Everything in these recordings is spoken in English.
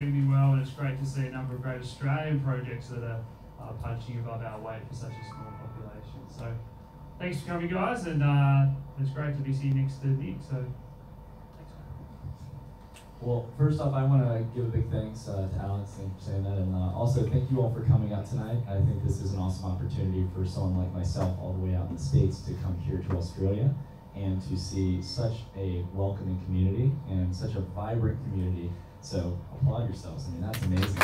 Doing well, and it's great to see a number of great Australian projects that are punching above our weight for such a small population. So thanks for coming, guys, and it's great to be sitting next to Nick. So thanks. Well, first off, I want to give a big thanks to Alex, thank you for saying that, and also thank you all for coming out tonight. I think this is an awesome opportunity for someone like myself all the way out in the States to come here to Australia and to see such a welcoming community and such a vibrant community. So applaud yourselves. I mean, that's amazing.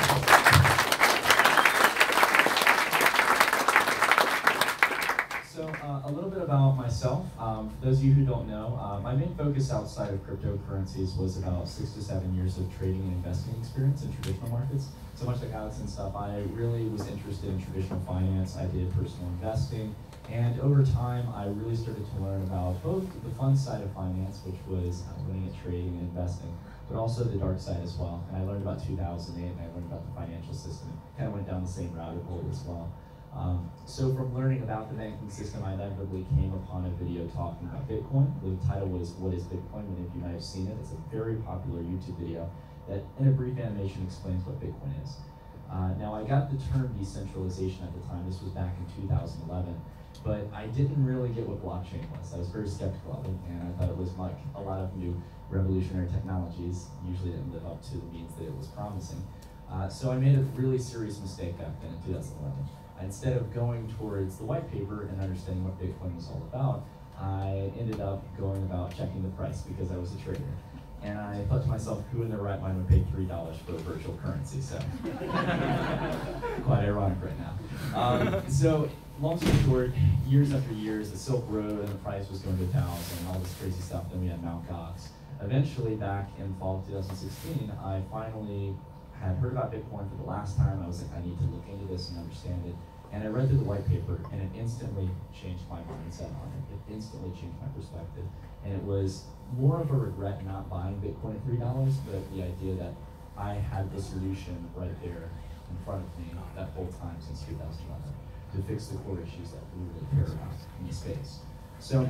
So a little bit about myself. For those of you who don't know, my main focus outside of cryptocurrencies was about 6 to 7 years of trading and investing experience in traditional markets. So much like Alex and stuff, I really was interested in traditional finance. I did personal investing. And over time, I really started to learn about both the fun side of finance, which was winning at trading and investing, but also the dark side as well. And I learned about 2008, and I learned about the financial system. It kind of went down the same rabbit hole as well. So from learning about the banking system, I inevitably came upon a video talking about Bitcoin. The title was, "What is Bitcoin?" Many of you might have seen it. It's a very popular YouTube video that, in a brief animation, explains what Bitcoin is. Now, I got the term decentralization at the time. This was back in 2011. But I didn't really get what blockchain was. I was very skeptical of it, and I thought it was like a lot of new revolutionary technologies. Usually didn't live up to the means that it was promising. So I made a really serious mistake back then in 2011. Instead of going towards the white paper and understanding what Bitcoin was all about, I ended up going about checking the price because I was a trader. And I thought to myself, who in their right mind would pay $3 for a virtual currency? So quite ironic right now. So long story short, years after years, the Silk Road and the price was going to 1,000 and all this crazy stuff. Then we had Mt. Gox. Eventually, back in fall of 2016, I finally had heard about Bitcoin for the last time. I was like, I need to look into this and understand it. And I read through the white paper, and it instantly changed my mindset on it. It instantly changed my perspective. And it was more of a regret not buying Bitcoin at $3, but the idea that I had the solution right there in front of me that whole time since 2011 to fix the core issues that we really care about in the space. So,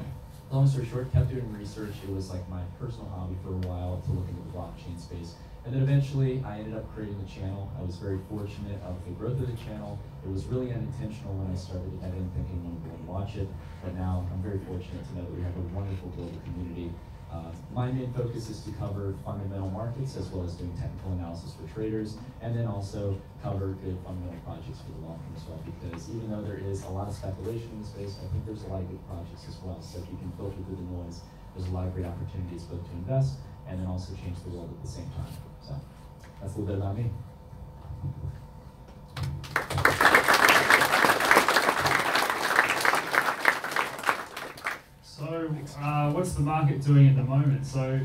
long story short, kept doing research. It was like my personal hobby for a while to look into the blockchain space. And then eventually, I ended up creating the channel. I was very fortunate of the growth of the channel. It was really unintentional when I started it. I didn't think anyone would watch it, but now I'm very fortunate to know that we have a wonderful global community. My main focus is to cover fundamental markets as well as doing technical analysis for traders, and then also cover good fundamental projects for the long term as well, because even though there is a lot of speculation in the space, I think there's a lot of good projects as well. So if you can filter through the noise, there's a lot of great opportunities both to invest and then also change the world at the same time. So that's a little bit about me. So what's the market doing at the moment? So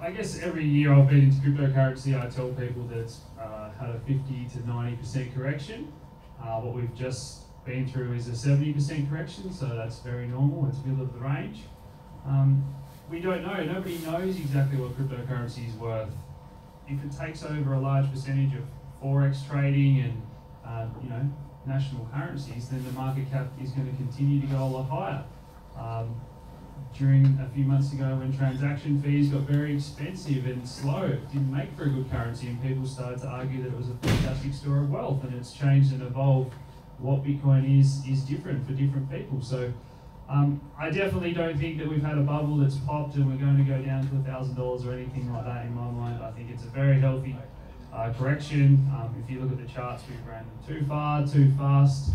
I guess every year I've been into cryptocurrency, I tell people that it's had a 50 to 90% correction. What we've just been through is a 70% correction, so that's very normal. It's middle of the range. We don't know. Nobody knows exactly what cryptocurrency is worth. If it takes over a large percentage of forex trading and national currencies, then the market cap is going to continue to go a lot higher. During a few months ago when transaction fees got very expensive and slow, it didn't make for a good currency, and people started to argue that it was a fantastic store of wealth, and it's changed and evolved. What Bitcoin is different for different people. So I definitely don't think that we've had a bubble that's popped and we're going to go down to $1,000 or anything like that in my mind. I think it's a very healthy correction. If you look at the charts, we've ran them too far, too fast.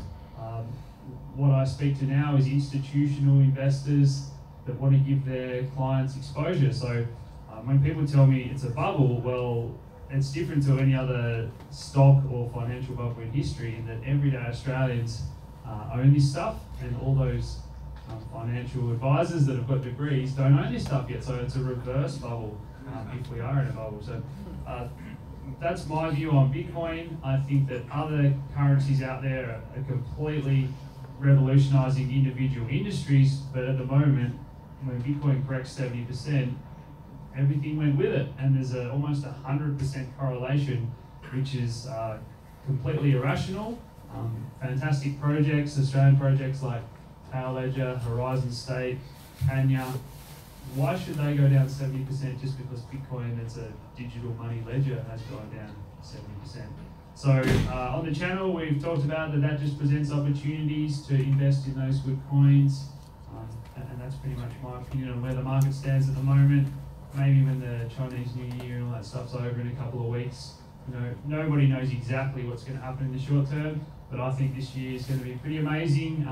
What I speak to now is institutional investors that want to give their clients exposure. So when people tell me it's a bubble, well, it's different to any other stock or financial bubble in history in that everyday Australians own this stuff, and all those financial advisors that have got degrees don't own this stuff yet. So it's a reverse bubble if we are in a bubble. So that's my view on Bitcoin. I think that other currencies out there are completely revolutionizing individual industries, but at the moment, when Bitcoin corrects 70%, everything went with it, and there's almost 100% correlation, which is completely irrational. Fantastic projects, Australian projects like Power Ledger, Horizon State, Kenya, why should they go down 70% just because Bitcoin, that's a digital money ledger, has gone down 70%? So on the channel, we've talked about that just presents opportunities to invest in those good coins. And that's pretty much my opinion on where the market stands at the moment. Maybe when the Chinese New Year and all that stuff's over in a couple of weeks, nobody knows exactly what's going to happen in the short term, but I think this year is going to be pretty amazing.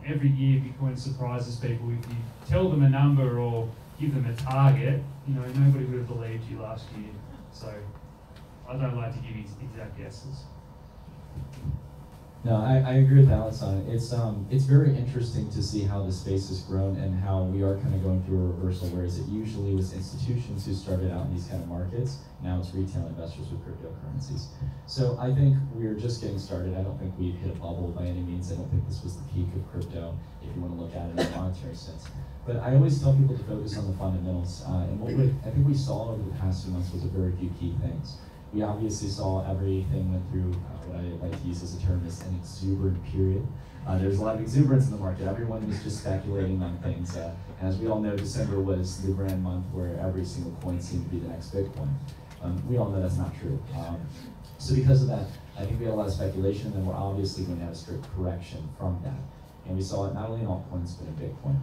Every year Bitcoin surprises people. If you tell them a number or give them a target, nobody would have believed you last year. So I don't like to give exact guesses. No, I agree with Alex on it. It's very interesting to see how the space has grown and how we are kind of going through a reversal, whereas it usually was institutions who started out in these kind of markets. Now it's retail investors with cryptocurrencies. So I think we're just getting started. I don't think we've hit a bubble by any means. I don't think this was the peak of crypto, if you want to look at it in a monetary sense. But I always tell people to focus on the fundamentals. And what I think we saw over the past few months was a very few key things. We obviously saw everything went through what I like to use as a term is an exuberant period. There's a lot of exuberance in the market. Everyone was just speculating on things. And as we all know, December was the grand month where every single coin seemed to be the next Bitcoin. We all know that's not true. So because of that, I think we had a lot of speculation, and we're obviously going to have a strict correction from that. And we saw it not only in altcoins, but in Bitcoin.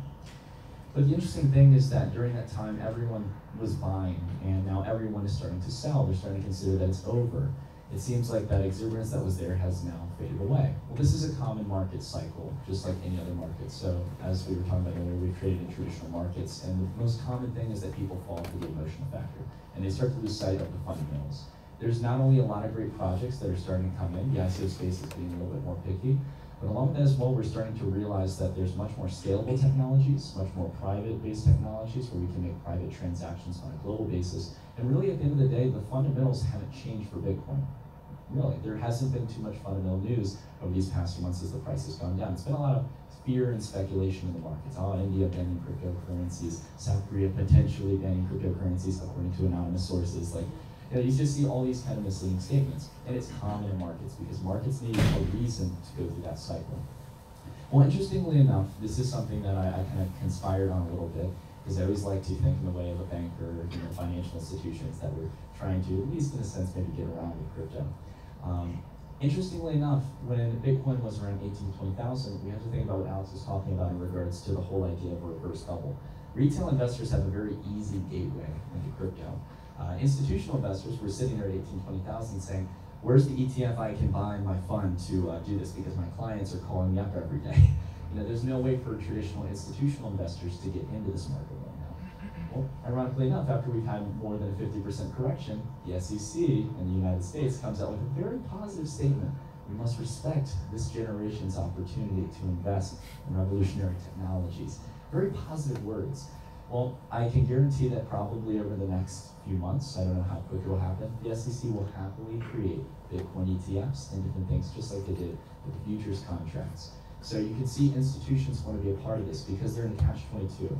But the interesting thing is that during that time, everyone was buying, and now everyone is starting to sell. They're starting to consider that it's over. It seems like that exuberance that was there has now faded away. Well, this is a common market cycle, just like any other market. So as we were talking about earlier, we've traded in traditional markets, and the most common thing is that people fall for the emotional factor, and they start to lose sight of the fundamentals. There's not only a lot of great projects that are starting to come in, the ICO space is being a little bit more picky, but along with that as well, we're starting to realize that there's much more scalable technologies, much more private-based technologies where we can make private transactions on a global basis. And really, at the end of the day, the fundamentals haven't changed for Bitcoin. Really, there hasn't been too much fundamental news over these past few months as the price has gone down. It's been a lot of fear and speculation in the markets. Oh, India banning cryptocurrencies, South Korea potentially banning cryptocurrencies, according to anonymous sources. You just see all these kind of misleading statements. And it's common in markets because markets need a reason to go through that cycle. Well, interestingly enough, this is something that I kind of conspired on a little bit because I always like to think in the way of a banker or financial institutions that we're trying to, at least in a sense, maybe get around with crypto. Interestingly enough, when Bitcoin was around 18,000 to 20,000, we have to think about what Alex was talking about in regards to the whole idea of a reverse bubble. Retail investors have a very easy gateway into crypto. Institutional investors were sitting there at 18,000 to 20,000 saying, where's the ETF I can buy in my fund to do this because my clients are calling me up every day. There's no way for traditional institutional investors to get into this market right now. Well, ironically enough, after we've had more than a 50% correction, the SEC in the United States comes out with a very positive statement. We must respect this generation's opportunity to invest in revolutionary technologies. Very positive words. Well, I can guarantee that probably over the next few months, I don't know how quick it will happen, the SEC will happily create Bitcoin ETFs and different things just like they did with the futures contracts. So you can see institutions want to be a part of this because they're in a catch-22.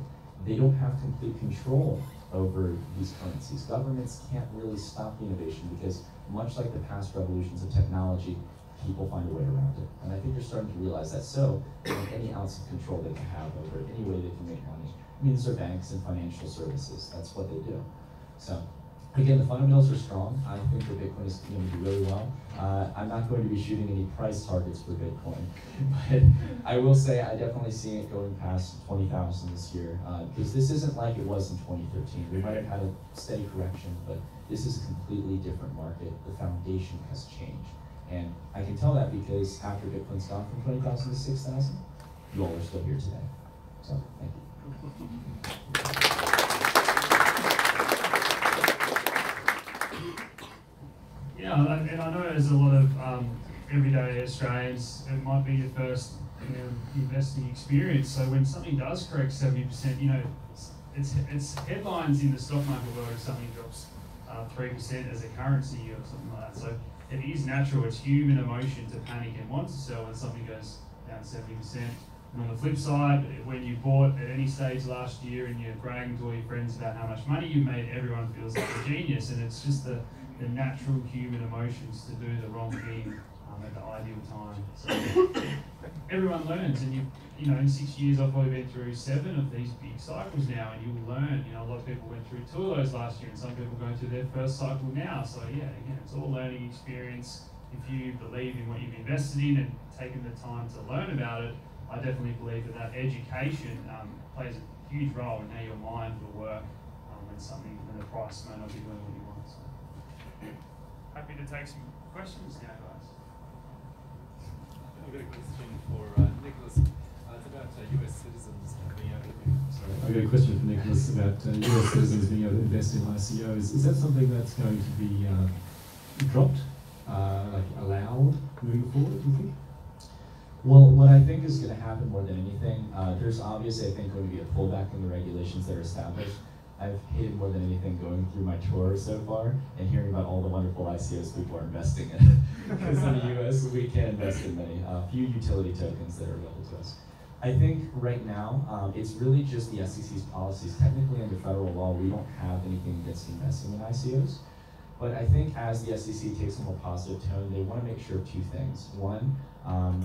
They don't have complete control over these currencies. Governments can't really stop the innovation because much like the past revolutions of technology, people find a way around it. And I think they're starting to realize that. So any ounce of control they can have over it, any way they can make money. I mean, these are banks and financial services. That's what they do. So again, the fundamentals are strong. I think that Bitcoin is going to do really well. I'm not going to be shooting any price targets for Bitcoin, but I will say I definitely see it going past 20,000 this year because this isn't like it was in 2013. We might have had a steady correction, but this is a completely different market. The foundation has changed. And I can tell that because after Bitcoin's gone from 20,000 to 6,000, you all are still here today. So, thank you. Yeah, and I know there's a lot of everyday Australians, it might be your first investing experience. So when something does correct 70%, it's headlines in the stock market world if something drops 3% as a currency or something like that. So it is natural, it's human emotion to panic and want to sell when something goes down 70%. And on the flip side, when you bought at any stage last year and you're bragging to all your friends about how much money you've made, everyone feels like a genius. And it's just the natural human emotions to do the wrong thing at the ideal time. So everyone learns, and in 6 years I've probably been through 7 of these big cycles now, and you'll learn. A lot of people went through 2 of those last year, and some people going through their first cycle now. So yeah, again, it's all learning experience. if you believe in what you've invested in and taken the time to learn about it, I definitely believe that education plays a huge role in how your mind will work and something, and the price may not be doing what you want. So, happy to take some questions now, guys. I've got a question for Nicholas. It's about US citizens being able to. Sorry, I've got a question for Nicholas about US citizens being able to invest in ICOs. Is that something that's going to be dropped, like allowed moving forward, do you think? Well, what I think is going to happen more than anything, there's obviously, I think, going to be a pullback in the regulations that are established. I've hated more than anything going through my tour so far and hearing about all the wonderful ICOs people are investing in. Because in the US, we can't invest in many, few utility tokens that are available to us. I think right now, it's really just the SEC's policies. Technically, under federal law, we don't have anything against investing in ICOs. But I think as the SEC takes a more positive tone, they want to make sure of two things. One,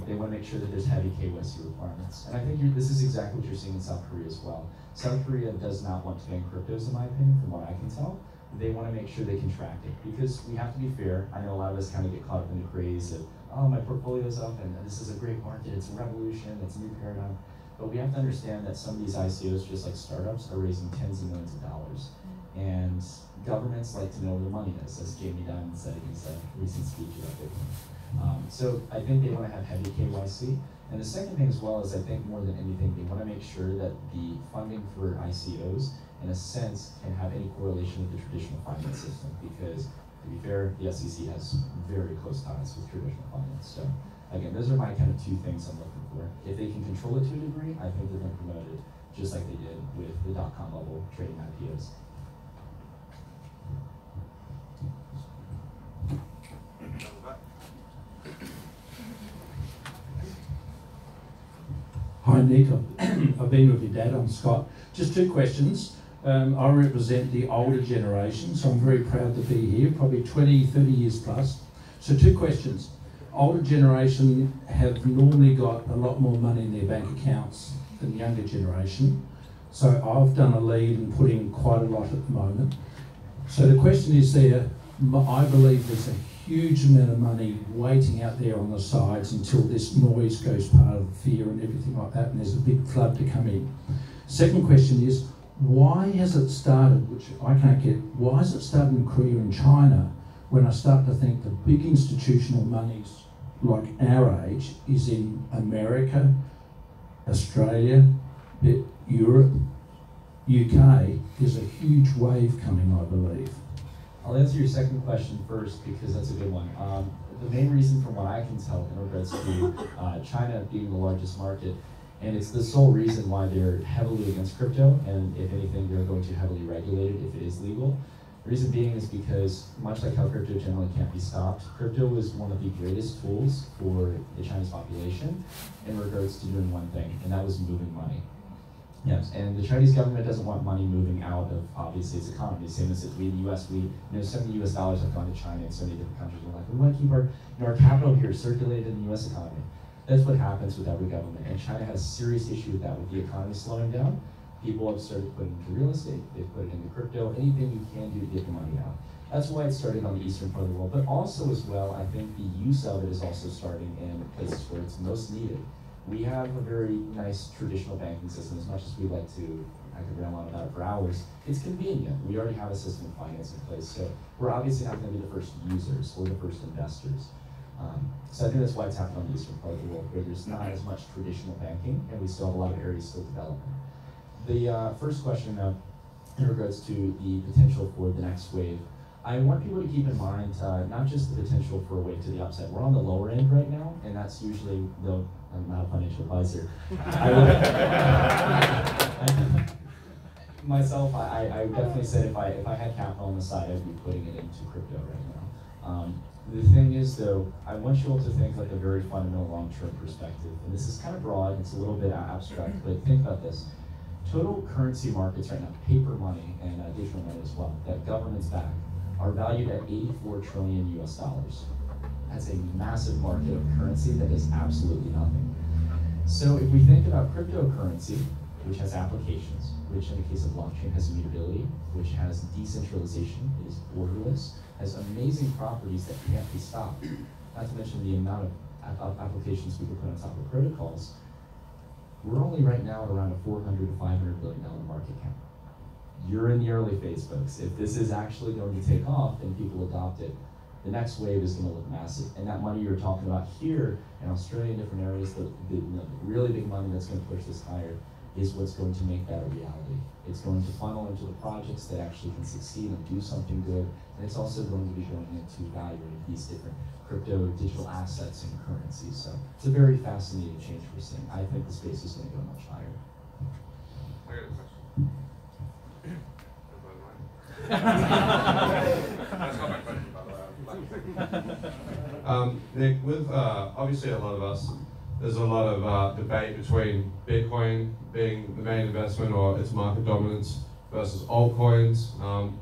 they want to make sure that there's heavy KYC requirements. And I think this is exactly what you're seeing in South Korea as well. South Korea does not want to ban cryptos, in my opinion, from what I can tell. They want to make sure they can track it. Because we have to be fair. I know a lot of us kind of get caught up in the craze of, oh, my portfolio's up, and this is a great market, it's a revolution, it's a new paradigm. But we have to understand that some of these ICOs, just like startups, are raising tens of millions of dollars. And governments like to know where the money is, as Jamie Dimon said in his recent speech about Bitcoin. So I think they want to have heavy KYC. And the second thing as well is I think more than anything, they want to make sure that the funding for ICOs, in a sense, can have any correlation with the traditional finance system. Because, to be fair, the SEC has very close ties with traditional finance. So again, those are my kind of two things I'm looking for. If they can control it to a degree, I think they're going to promote it, just like they did with the dot-com bubble trading IPOs. Hi Nick, I've been with your dad, I'm Scott. Just two questions. I represent the older generation, so I'm very proud to be here, probably 20, 30 years plus. So two questions. Older generation have normally got a lot more money in their bank accounts than the younger generation. So I've done a lead and put in quite a lot at the moment. So the question is there, I believe there's a huge amount of money waiting out there on the sides until this noise goes part of fear and everything like that, and there's a big flood to come in. Second question is, why has it started, which I can't get, why has it started in Korea and China when I start to think the big institutional monies like our age is in America, Australia, Europe, UK, there's a huge wave coming, I believe. I'll answer your second question first because that's a good one. The main reason from what I can tell in regards to China being the largest market, and it's the sole reason why they're heavily against crypto, and if anything, they're going to heavily regulate it if it is legal. The reason being is because, much like how crypto generally can't be stopped, crypto is one of the greatest tools for the Chinese population in regards to doing one thing, and that was moving money. Yes, and the Chinese government doesn't want money moving out of, obviously, its economy. Same as if we in the US, so many US dollars have gone to China and so many different countries. We're like, we want to keep our capital here circulated in the US economy. That's what happens with every government. And China has a serious issue with that. With the economy slowing down, people have started putting it into real estate, they've put it into crypto, anything you can do to get the money out. That's why it started on the eastern part of the world. But also as well, I think the use of it is also starting in places where it's most needed. We have a very nice traditional banking system, as much as we like to, I could ramble on about it for hours. It's convenient. We already have a system of finance in place, so we're obviously not going to be the first users or the first investors. So I think that's why it's happening on the eastern part of the world, where there's not as much traditional banking, and we still have a lot of areas still developing. The first question in regards to the potential for the next wave, I want people to keep in mind not just the potential for a wave to the upside. We're on the lower end right now, and that's usually, though I'm not a financial advisor, myself, I would definitely say if I had capital on the side, I'd be putting it into crypto right now. The thing is, though, I want you all to think like a very fundamental long-term perspective. And this is kind of broad, it's a little bit abstract, but think about this. Total currency markets right now, paper money and digital money as well, that governments back, are valued at 84 trillion US dollars. That's a massive market of currency that is absolutely nothing. So if we think about cryptocurrency, which has applications, which in the case of blockchain has immutability, which has decentralization, it is borderless, has amazing properties that can't be stopped. not to mention the amount of applications we could put on top of protocols, we're only right now at around a $400 to $500 billion market cap. You're in the early phase, folks. If this is actually going to take off and people adopt it, the next wave is going to look massive. And that money you're talking about here in Australia and different areas, the really big money that's going to push this higher is what's going to make that a reality. It's going to funnel into the projects that actually can succeed and do something good. And it's also going to be going into valuing these different crypto digital assets and currencies. So it's a very fascinating change we're seeing. I think the space is going to go much higher. I got a question. That's not my question, by the way. Nick, with obviously a lot of us, there's a lot of debate between Bitcoin being the main investment or its market dominance versus altcoins.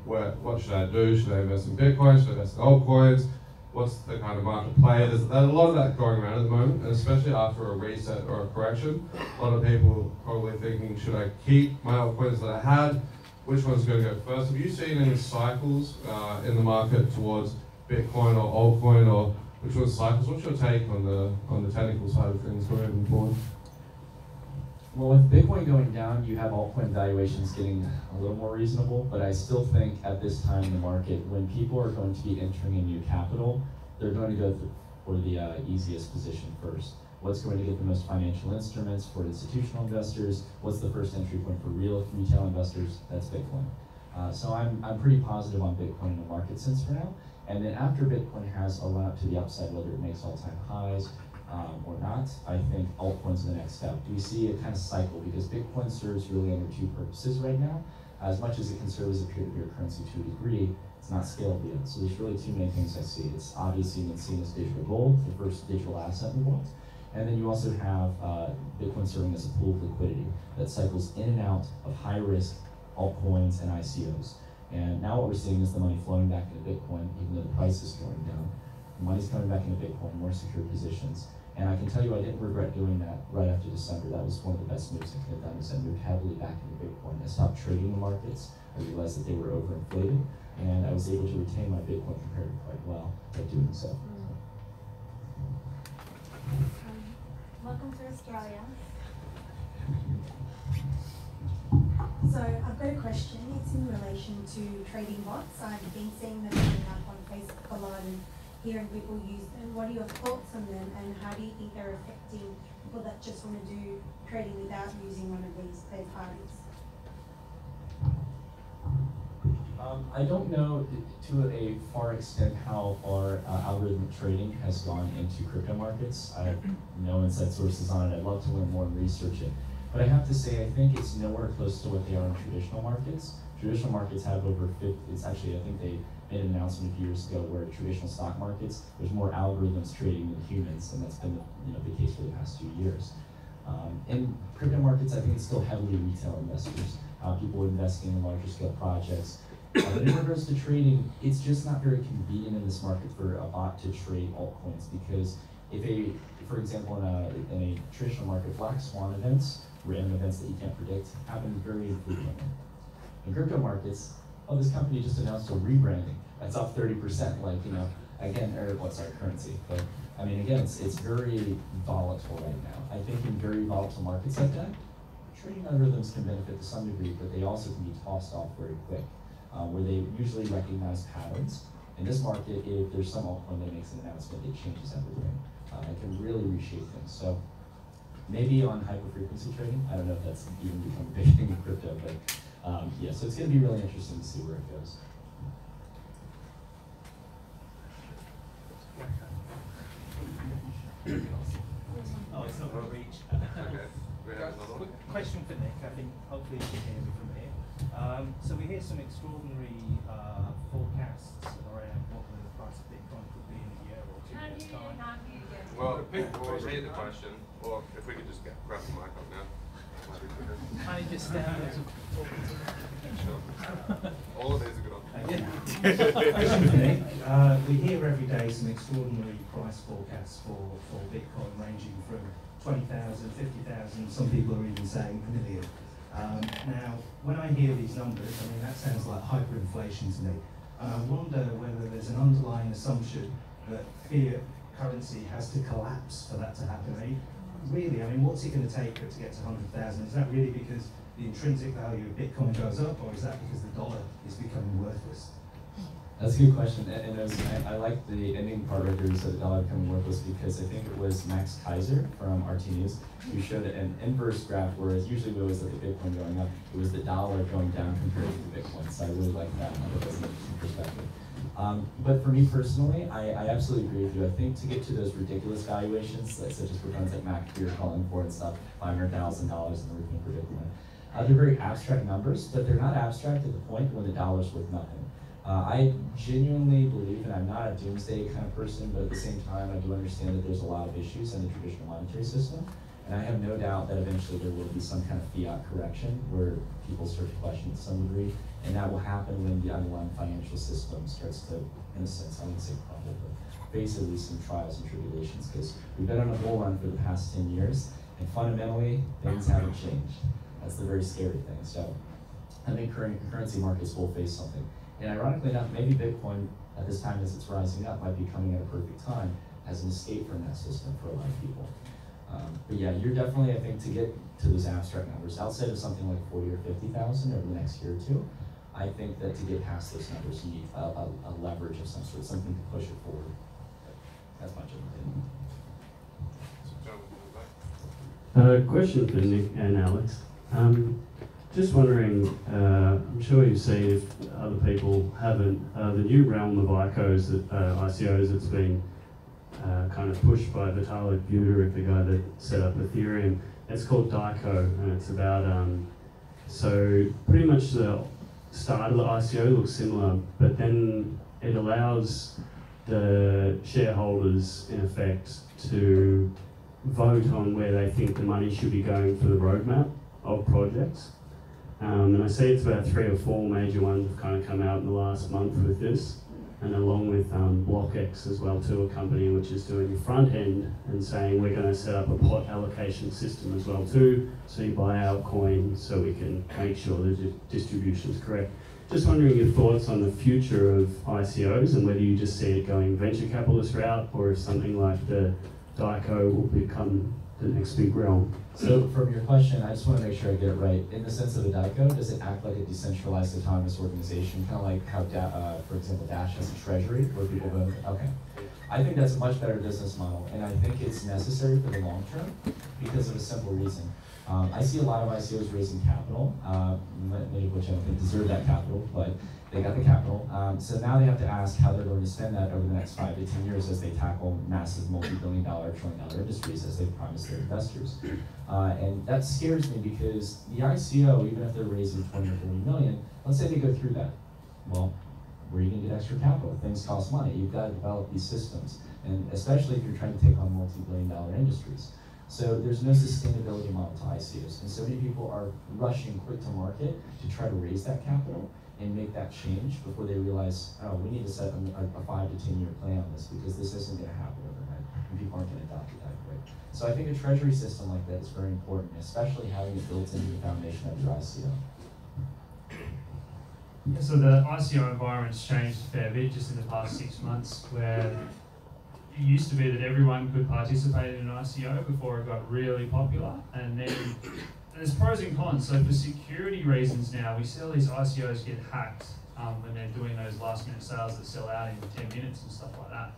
What should I do? Should I invest in Bitcoin? Should I invest in altcoins? What's the kind of market play? There's a lot of that going around at the moment, and especially after a reset or a correction. A lot of people probably thinking, should I keep my altcoins that I had? Which one's going to go first? Have you seen any cycles in the market towards Bitcoin or altcoin, or which one cycles? What's your take on the technical side of things going forward? Well, with Bitcoin going down, you have altcoin valuations getting a little more reasonable, but I still think at this time in the market, when people are going to be entering a new capital, they're going to go for the easiest position first. What's going to get the most financial instruments for institutional investors? What's the first entry point for retail investors? That's Bitcoin. So I'm pretty positive on Bitcoin in the market since for now. And then after Bitcoin has a run up to the upside, whether it makes all-time highs or not, I think altcoins are the next step. Do we see a kind of cycle? Because Bitcoin serves really under two purposes right now. As much as it can serve as a peer-to-peer currency to a degree, it's not scalable yet. So there's really two main things I see. It's obviously been seen as digital gold, the first digital asset in the world. And then you also have Bitcoin serving as a pool of liquidity that cycles in and out of high-risk altcoins and ICOs. And now what we're seeing is the money flowing back into Bitcoin, even though the price is going down. The money's coming back into Bitcoin, more secure positions. And I can tell you I didn't regret doing that right after December. That was one of the best moves I could have done, is I moved heavily back into Bitcoin. I stopped trading the markets. I realized that they were overinflated, and I was able to retain my Bitcoin comparatively quite well by doing so. Welcome to Australia. So I've got a question. It's in relation to trading bots. I've been seeing them coming up on Facebook a lot and hearing people use them. What are your thoughts on them, and how do you think they're affecting people that just want to do trading without using one of these third parties? I don't know to a far extent how far algorithmic trading has gone into crypto markets. I have no inside sources on it. I'd love to learn more and research it. But I have to say, I think it's nowhere close to what they are in traditional markets. Traditional markets have over 50, it's actually, I think they made an announcement a few years ago where traditional stock markets, there's more algorithms trading than humans, and that's been the case for the past 2 years. In crypto markets, I think it's still heavily retail investors, people investing in larger scale projects. But in regards to trading, it's just not very convenient in this market for a bot to trade altcoins, because for example, in a traditional market, black swan events, random events that you can't predict, happen very infrequently. In crypto markets, this company just announced a rebranding. That's up 30%, currency. But I mean, again, it's very volatile right now. I think in very volatile markets like that, trading algorithms can benefit to some degree, but they also can be tossed off very quick, where they usually recognize patterns. In this market, if there's some altcoin that makes an announcement, it changes everything. It can really reshape things. So maybe on hyper-frequency trading, I don't know if that's even become a big thing in crypto, but yeah, so it's going to be really interesting to see where it goes. Oh, it's not going to reach. Okay. We have another one. Question for Nick. I think hopefully you can hear me from here. So we hear some extraordinary forecasts around what the price of Bitcoin could be in a year or 2 years' time. Well, people will read the question, or if we could just grab the mic up now. Can you just stand there? Sure. All of these are good options. Question for Nick. We hear every day some extraordinary price forecasts for Bitcoin, ranging from 20,000, 50,000, some people are even saying a million. Now, when I hear these numbers, I mean, that sounds like hyperinflation to me. And I wonder whether there's an underlying assumption that fiat currency has to collapse for that to happen. Really, I mean, what's it going to take for it to get to 100,000? Is that really because the intrinsic value of Bitcoin goes up, or is that because the dollar is becoming worthless? That's a good question, and I like the ending part right there. You said the dollar becoming worthless, because I think it was Max Kaiser from RT News who showed an inverse graph, whereas usually we always look at Bitcoin going up. It was the dollar going down compared to the Bitcoin, so I really like that. That doesn't give some perspective. But for me personally, I absolutely agree with you. I think to get to those ridiculous valuations, such as returns that Mac you're calling for and stuff, $500,000 in the return for Bitcoin, they're very abstract numbers, but they're not abstract at the point when the dollar's worth nothing. I genuinely believe, and I'm not a doomsday kind of person, but at the same time, I do understand that there's a lot of issues in the traditional monetary system, and I have no doubt that eventually there will be some kind of fiat correction where people start to question to some degree, and that will happen when the underlying financial system starts to, in a sense, I wouldn't say crumble, but face at least some trials and tribulations, because we've been on a bull run for the past 10 years, and fundamentally, things haven't changed. That's the very scary thing. So I think currency markets will face something. And ironically enough, maybe Bitcoin, at this time as it's rising up, might be coming at a perfect time as an escape from that system for a lot of people. But yeah, you're definitely, I think, to get to those abstract numbers, outside of something like 40 or 50,000 over the next year or two, I think that to get past those numbers, you need a leverage of some sort, something to push it forward. That's my opinion. Question for Nick and Alex. Just wondering, I'm sure you've seen, if other people haven't, the new realm of ICOs that's been kind of pushed by Vitalik Buterin, the guy that set up Ethereum. It's called DICO, and it's about, so pretty much the start of the ICO looks similar, but then it allows the shareholders, in effect, to vote on where they think the money should be going for the roadmap of projects. And I see it's about 3 or 4 major ones have kind of come out in the last month with this, and along with BlockX as well too, a company which is doing the front end and saying we're going to set up a pot allocation system as well too, so you buy our coin so we can make sure the distribution is correct. Just wondering your thoughts on the future of ICOs and whether you just see it going venture capitalist route, or if something like the DICO will become the next big realm. So from your question, I just want to make sure I get it right. In the sense of a DICO, does it act like a decentralized autonomous organization, kind of like how, for example, Dash has a treasury where people vote? Okay. I think that's a much better business model, and I think it's necessary for the long term because of a simple reason. I see a lot of ICOs raising capital, many of which I don't think deserve that capital, but they got the capital. So now they have to ask how they're going to spend that over the next 5 to 10 years as they tackle massive multi-billion-dollar, trillion-dollar industries as they've promised their investors. And that scares me because the ICO, even if they're raising 20 or 30 million, let's say they go through that. Well, where are you going to get extra capital? Things cost money. You've got to develop these systems, and especially if you're trying to take on multi-billion-dollar industries. So there's no sustainability model to ICOs, and so many people are rushing quick to market to try to raise that capital and make that change before they realize, oh, we need to set a 5 to 10 year plan on this because this isn't going to happen overnight, and people aren't going to adopt it that quick. So I think a treasury system like that is very important, especially having it built into the foundation of your ICO. Yeah, so the ICO environment's changed a fair bit just in the past 6 months, where it used to be that everyone could participate in an ICO before it got really popular, and then there's pros and cons. So for security reasons now, we see all these ICOs get hacked when they're doing those last minute sales that sell out in 10 minutes and stuff like that.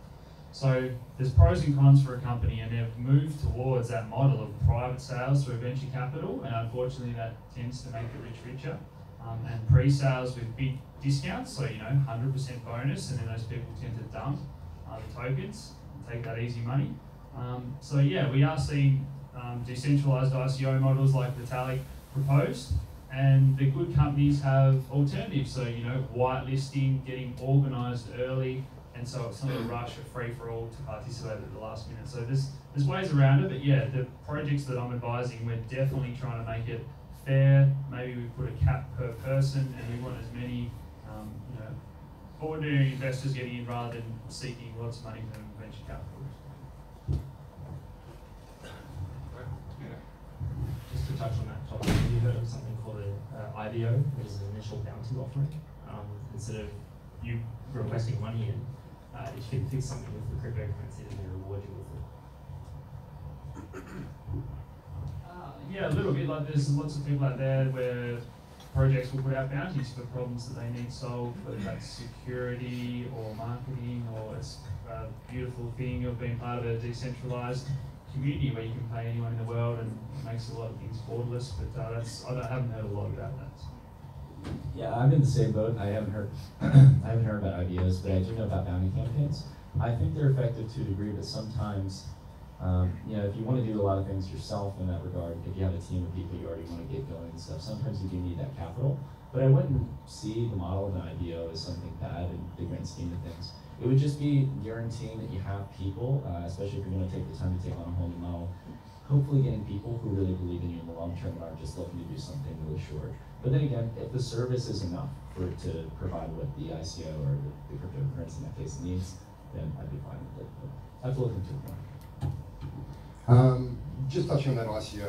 So there's pros and cons for a company, and they've moved towards that model of private sales through venture capital, and unfortunately that tends to make the rich richer. And pre-sales with big discounts, so 100% bonus, and then those people tend to dump the tokens and take that easy money. So yeah, we are seeing decentralized ICO models like Vitalik proposed, and the good companies have alternatives. So whitelisting, getting organized early, and so it's not a rush or free for all to participate at the last minute. So there's ways around it, but yeah, the projects that I'm advising, we're definitely trying to make it fair. Maybe we put a cap per person, and we want as many ordinary investors getting in rather than seeking lots of money from venture capital. Just to touch on that topic, have you heard of something called an IDO, which is an initial bounty offering? Instead of you requesting money in, if you can fix something with the cryptocurrency, then they reward you with it. Yeah, a little bit. Like there's lots of people out there where projects will put out bounties for problems that they need solved, whether that's security or marketing, or it's a beautiful thing of being part of a decentralized community where you can pay anyone in the world and it makes a lot of things borderless. But I haven't heard a lot about that. Yeah, I'm in the same boat. I haven't heard about IBOs, but I do know about bounty campaigns. I think they're effective to a degree, but sometimes, if you want to do a lot of things yourself in that regard, if you have a team of people you already want to get going and stuff, sometimes you do need that capital. But I wouldn't see the model of an IBO as something bad in the grand scheme of things. It would just be guaranteeing that you have people, especially if you're going to take the time to take on a whole new model, hopefully getting people who really believe in you in the long term and aren't just looking to do something really short. But then again, if the service is enough for it to provide what the ICO or the cryptocurrency in that case needs, then I'd be fine with it. But I have to look into it more. Just touching on that ICO,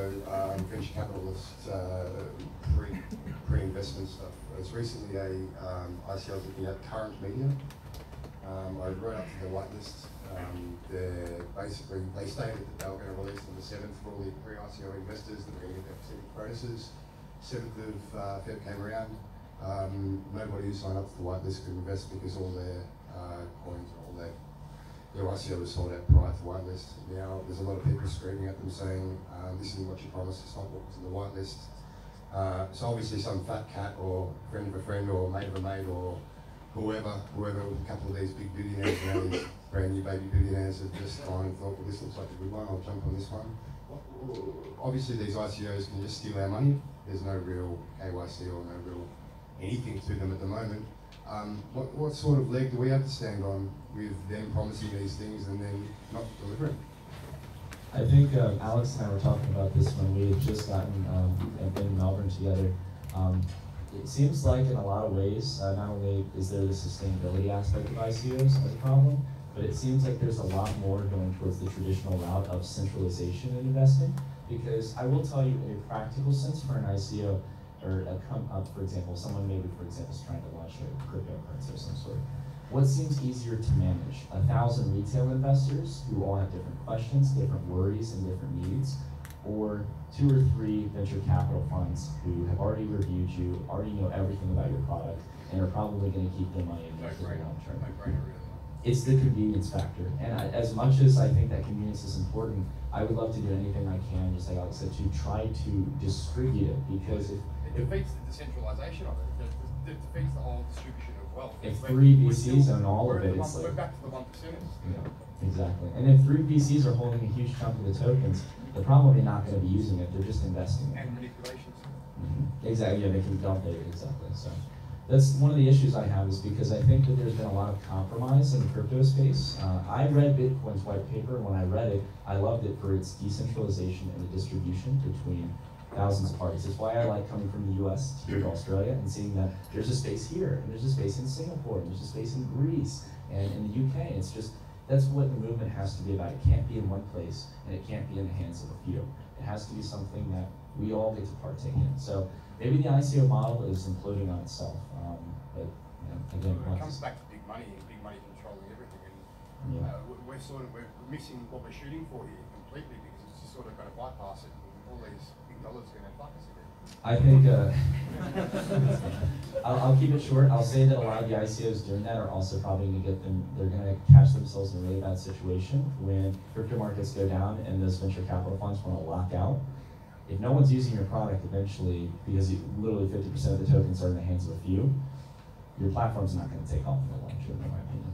venture capitalist pre-investment stuff. There's recently a ICO looking at Current Media. I wrote up to the whitelist. They stated that they were going to release on the 7th for all the pre-ICO investors that were going to get their percentage bonuses. 7th of Feb came around. Nobody who signed up to the whitelist could invest because all their coins and all their ICO was sold out prior to whitelist. Now there's a lot of people screaming at them saying, this isn't what you promised, it's not what was in the whitelist. So obviously some fat cat or friend of a friend or mate of a mate or whoever with a couple of these big billionaires now, these brand new baby billionaires have just gone and thought, well, this looks like a good one, I'll jump on this one. Obviously these ICOs can just steal our money. There's no real KYC or no real anything to them at the moment. What sort of leg do we have to stand on with them promising these things and then not delivering? I think Alex and I were talking about this when we had just gotten in Melbourne together. It seems like in a lot of ways, not only is there the sustainability aspect of ICOs as a problem, but it seems like there's a lot more going towards the traditional route of centralization in investing. Because I will tell you, in a practical sense, for an ICO, or a come up, for example, someone maybe, for example, is trying to launch a cryptocurrency of some sort. What seems easier to manage? 1,000 retail investors who all have different questions, different worries, and different needs, or 2 or 3 venture capital funds who have already reviewed you, already know everything about your product, and are probably going to keep their money in there for the long term. It's the convenience factor. And as much as I think that convenience is important, I would love to do anything I can, just like Alex said, to try to distribute it, because it defeats the decentralization of it. It defeats the whole distribution of wealth. If 3 VCs own all of it, it's like... We're back to the 1%ers. Yeah, exactly. And if 3 VCs are holding a huge chunk of the tokens, they're probably not going to be using it, they're just investing it. And manipulations. Exactly, yeah, they can dump it, exactly. So that's one of the issues I have, is because I think that there's been a lot of compromise in the crypto space. I read Bitcoin's white paper, and when I read it, I loved it for its decentralization and the distribution between thousands of parties. That's why I like coming from the US here to Australia and seeing that there's a space here, and there's a space in Singapore, and there's a space in Greece, and in the UK. It's just, that's what the movement has to be about. It can't be in one place, and it can't be in the hands of a few. It has to be something that we all get to partake in. So maybe the ICO model is imploding on itself. But again, it comes back to big money controlling everything, and we're missing what we're shooting for here completely, because it's just sort of going to bypass it, and all these big dollars are going to fuck us again. I think I'll keep it short. I'll say that a lot of the ICOs doing that are also probably going to get them. They're going to catch themselves in a really bad situation when crypto markets go down and those venture capital funds want to lock out. If no one's using your product eventually, because literally 50% of the tokens are in the hands of a few, your platform's not going to take off in the long term, in my opinion.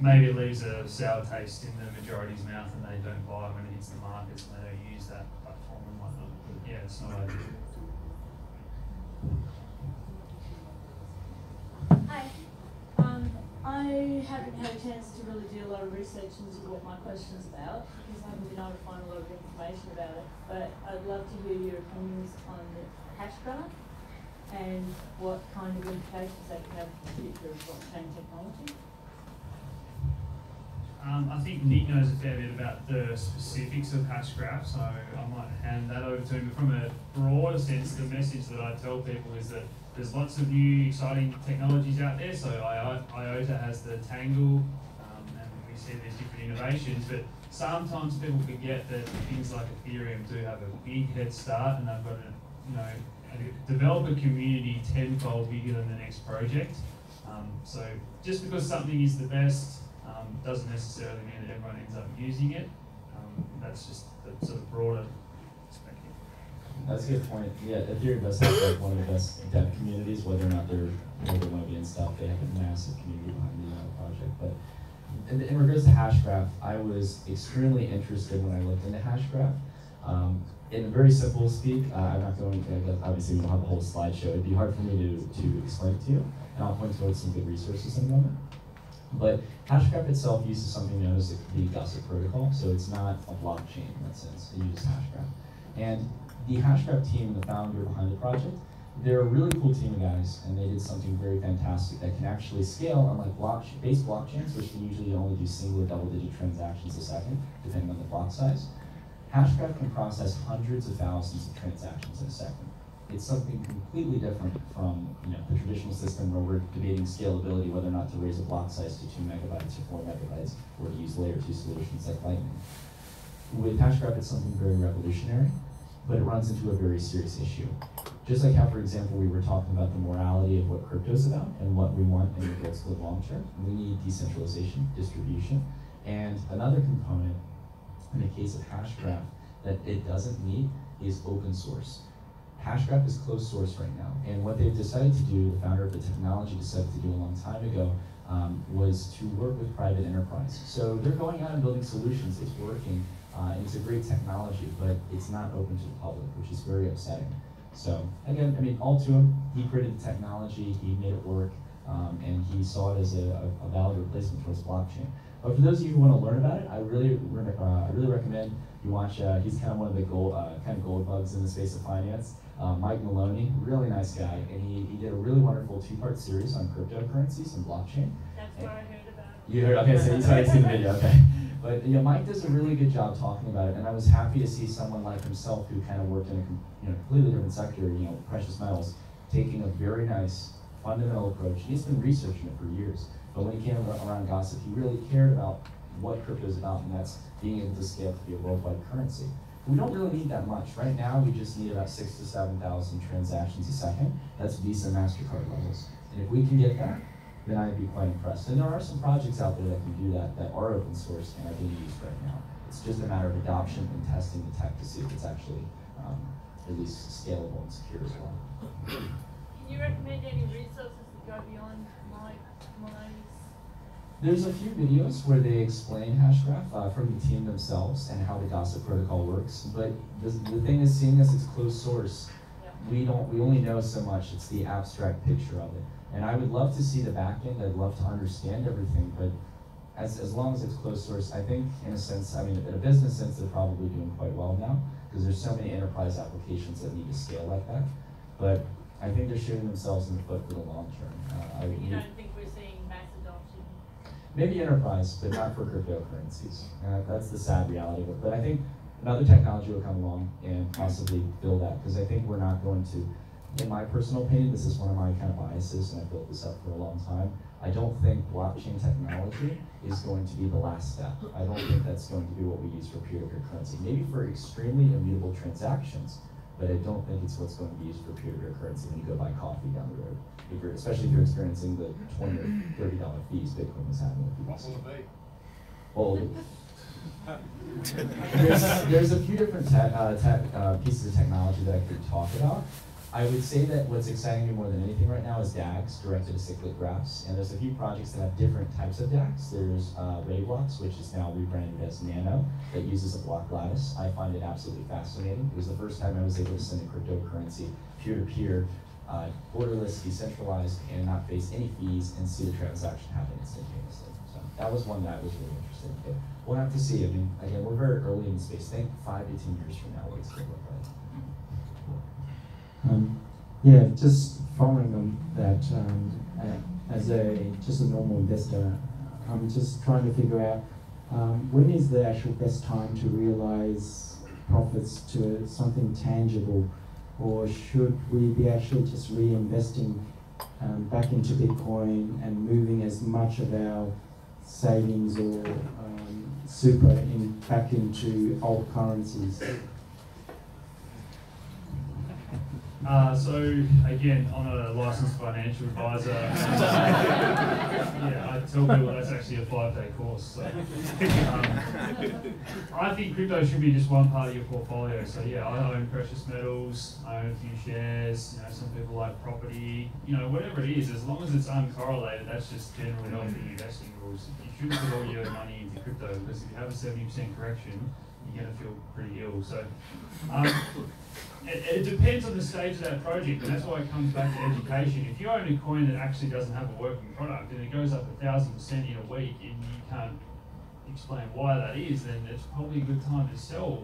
Maybe it leaves a sour taste in the majority's mouth, and they don't buy when it hits the markets, and they don't use that platform and whatnot. But yeah, it's not ideal. Hi. I haven't had a chance to really do a lot of research into what my question is about, because I haven't been able to find a lot of information about it. But I'd love to hear your opinions on the hash graph and what kind of implications that can have for the future of blockchain technology. I think Nick knows a fair bit about the specifics of hash graph, so I might hand that over to him. But from a broader sense, the message that I tell people is that there's lots of new exciting technologies out there. So IOTA has the Tangle, and we see there's different innovations, but sometimes people forget that things like Ethereum do have a big head start, and they've got a developer community tenfold bigger than the next project. So just because something is the best doesn't necessarily mean that everyone ends up using it. That's just the sort of broader perspective. That's a good point. Yeah, Ethereum does have like one of the best dev communities, whether or not they're want to be in stuff. They have a massive community behind the project. But in regards to Hashgraph, I was extremely interested when I looked into Hashgraph. In a very simple speak, I'm not going to, obviously we don't have a whole slideshow. It'd be hard for me to explain it to you, and I'll point towards some good resources in a moment. But Hashgraph itself uses something known as the gossip protocol, so it's not a blockchain in that sense. It uses Hashgraph. And the Hashgraph team, the founder behind the project, they're a really cool team of guys, and they did something very fantastic that can actually scale, unlike base blockchains, which can usually only do single or double-digit transactions a second, depending on the block size. Hashgraph can process hundreds of thousands of transactions in a second. It's something completely different from the traditional system where we're debating scalability, whether or not to raise a block size to 2 megabytes or 4 megabytes, or to use layer 2 solutions like Lightning. With Hashgraph, it's something very revolutionary, but it runs into a very serious issue. Just like how, for example, we were talking about the morality of what crypto is about and what we want in regards to the long term, we need decentralization, distribution, and another component in the case of Hashgraph that it doesn't need is open source. Hashgraph is closed source right now, and what they've decided to do, the founder of the technology decided to do a long time ago, was to work with private enterprise. So they're going out and building solutions, it's working, and it's a great technology, but it's not open to the public, which is very upsetting. So again, I mean, all to him, he created the technology, he made it work, and he saw it as a valid replacement towards blockchain. But for those of you who want to learn about it, I really recommend you watch. He's kind of one of the gold bugs in the space of finance. Mike Maloney, really nice guy, and he did a really wonderful 2-part series on cryptocurrencies and blockchain. That's where I heard about it. You heard? Okay, so you started seeing the video. Okay, but Mike does a really good job talking about it, and I was happy to see someone like himself who kind of worked in a completely different sector, precious metals, taking a very nice fundamental approach. He's been researching it for years. But when he came around gossip, he really cared about what crypto is about, and that's being able to scale to be a worldwide currency. We don't really need that much. Right now, we just need about 6,000 to 7,000 transactions a second. That's Visa, MasterCard levels. And if we can get that, then I'd be quite impressed. And there are some projects out there that can do that, that are open source and are being used right now. It's just a matter of adoption and testing the tech to see if it's actually at least scalable and secure as well. Can you recommend any resources that go beyond Maloney's? There's a few videos where they explain Hashgraph from the team themselves and how the gossip protocol works. But the thing is, seeing as it's closed source, we only know so much. It's the abstract picture of it. And I would love to see the back end. I'd love to understand everything. But as long as it's closed source, I think in a sense, I mean, in a business sense, they're probably doing quite well now because there's so many enterprise applications that need to scale like that. But I think they're shooting themselves in the foot for the long term. You don't think we're seeing mass adoption? Maybe enterprise, but not for cryptocurrencies. That's the sad reality of it. But I think another technology will come along and possibly fill that, because I think we're not going to, in my personal opinion, this is one of my kind of biases, and I've built this up for a long time. I don't think blockchain technology is going to be the last step. I don't think that's going to be what we use for peer-to-peer currency. Maybe for extremely immutable transactions, but I don't think it's what's going to be used for peer-to-peer currency when you go buy coffee down the road. Especially if you're experiencing the $20 or $30 fees Bitcoin was having with people. Well, there's a few different pieces of technology that I could talk about. I would say that what's exciting me more than anything right now is DAGs, directed acyclic graphs, and there's a few projects that have different types of DAGs. There's Rayblocks, which is now rebranded as Nano, that uses a block lattice. I find it absolutely fascinating. It was the first time I was able to send a cryptocurrency peer-to-peer, borderless, decentralized, and not face any fees, and see the transaction happen instantaneously. So that was one that I was really interested in. But we'll have to see. I mean, again, we're very early in the space. Think 5 to 10 years from now, what it's going to look like. Yeah, just following on that, as just a normal investor, I'm just trying to figure out when is the actual best time to realize profits to something tangible or should we be actually just reinvesting back into Bitcoin and moving as much of our savings or super back into alt currencies? So again, I'm not a licensed financial advisor. Yeah, I tell people that's actually a 5-day course. So, I think crypto should be just one part of your portfolio. So yeah, I own precious metals, I own a few shares. You know, some people like property. You know, whatever it is, as long as it's uncorrelated, that's just generally not the investing rules. You shouldn't put all your money into crypto because if you have a 70% correction, you're going to feel pretty ill. So. It depends on the stage of that project, and that's why it comes back to education. If you own a coin that actually doesn't have a working product and it goes up 1,000% in a week and you can't explain why that is, then it's probably a good time to sell.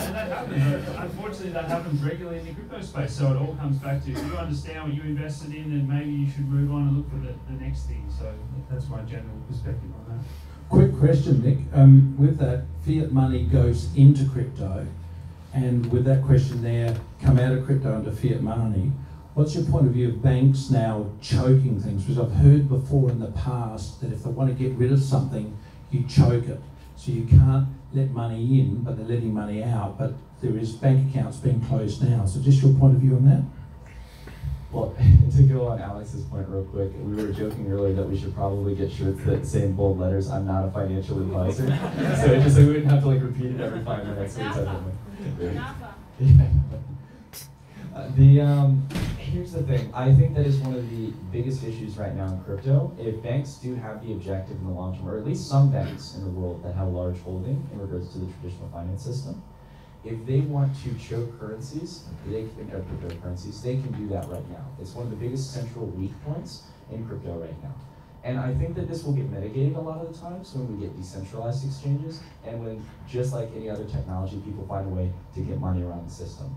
That happens. Unfortunately, that happens regularly in the crypto space, so it all comes back to if you understand what you invested in, then maybe you should move on and look for the next thing. So that's my general perspective on that. Quick question, Nick. With that, fiat money goes into crypto, and with that question there, come out of crypto into fiat money. What's your point of view of banks now choking things? Because I've heard before in the past that if they want to get rid of something, you choke it. So you can't let money in, but they're letting money out. But there is bank accounts being closed now. So just your point of view on that? Well, to go on Alex's point real quick, we were joking earlier that we should probably get shirts that say in bold letters, "I'm not a financial advisor." So just so we wouldn't have to like repeat it every 5 minutes. Here's the thing. I think that is one of the biggest issues right now in crypto. If banks do have the objective in the long term, or at least some banks in the world that have large holding in regards to the traditional finance system, if they want to choke currencies, cryptocurrencies, they can do that right now. It's one of the biggest central weak points in crypto right now. And I think that this will get mitigated a lot of the times when we get decentralized exchanges and when, just like any other technology, people find a way to get money around the system.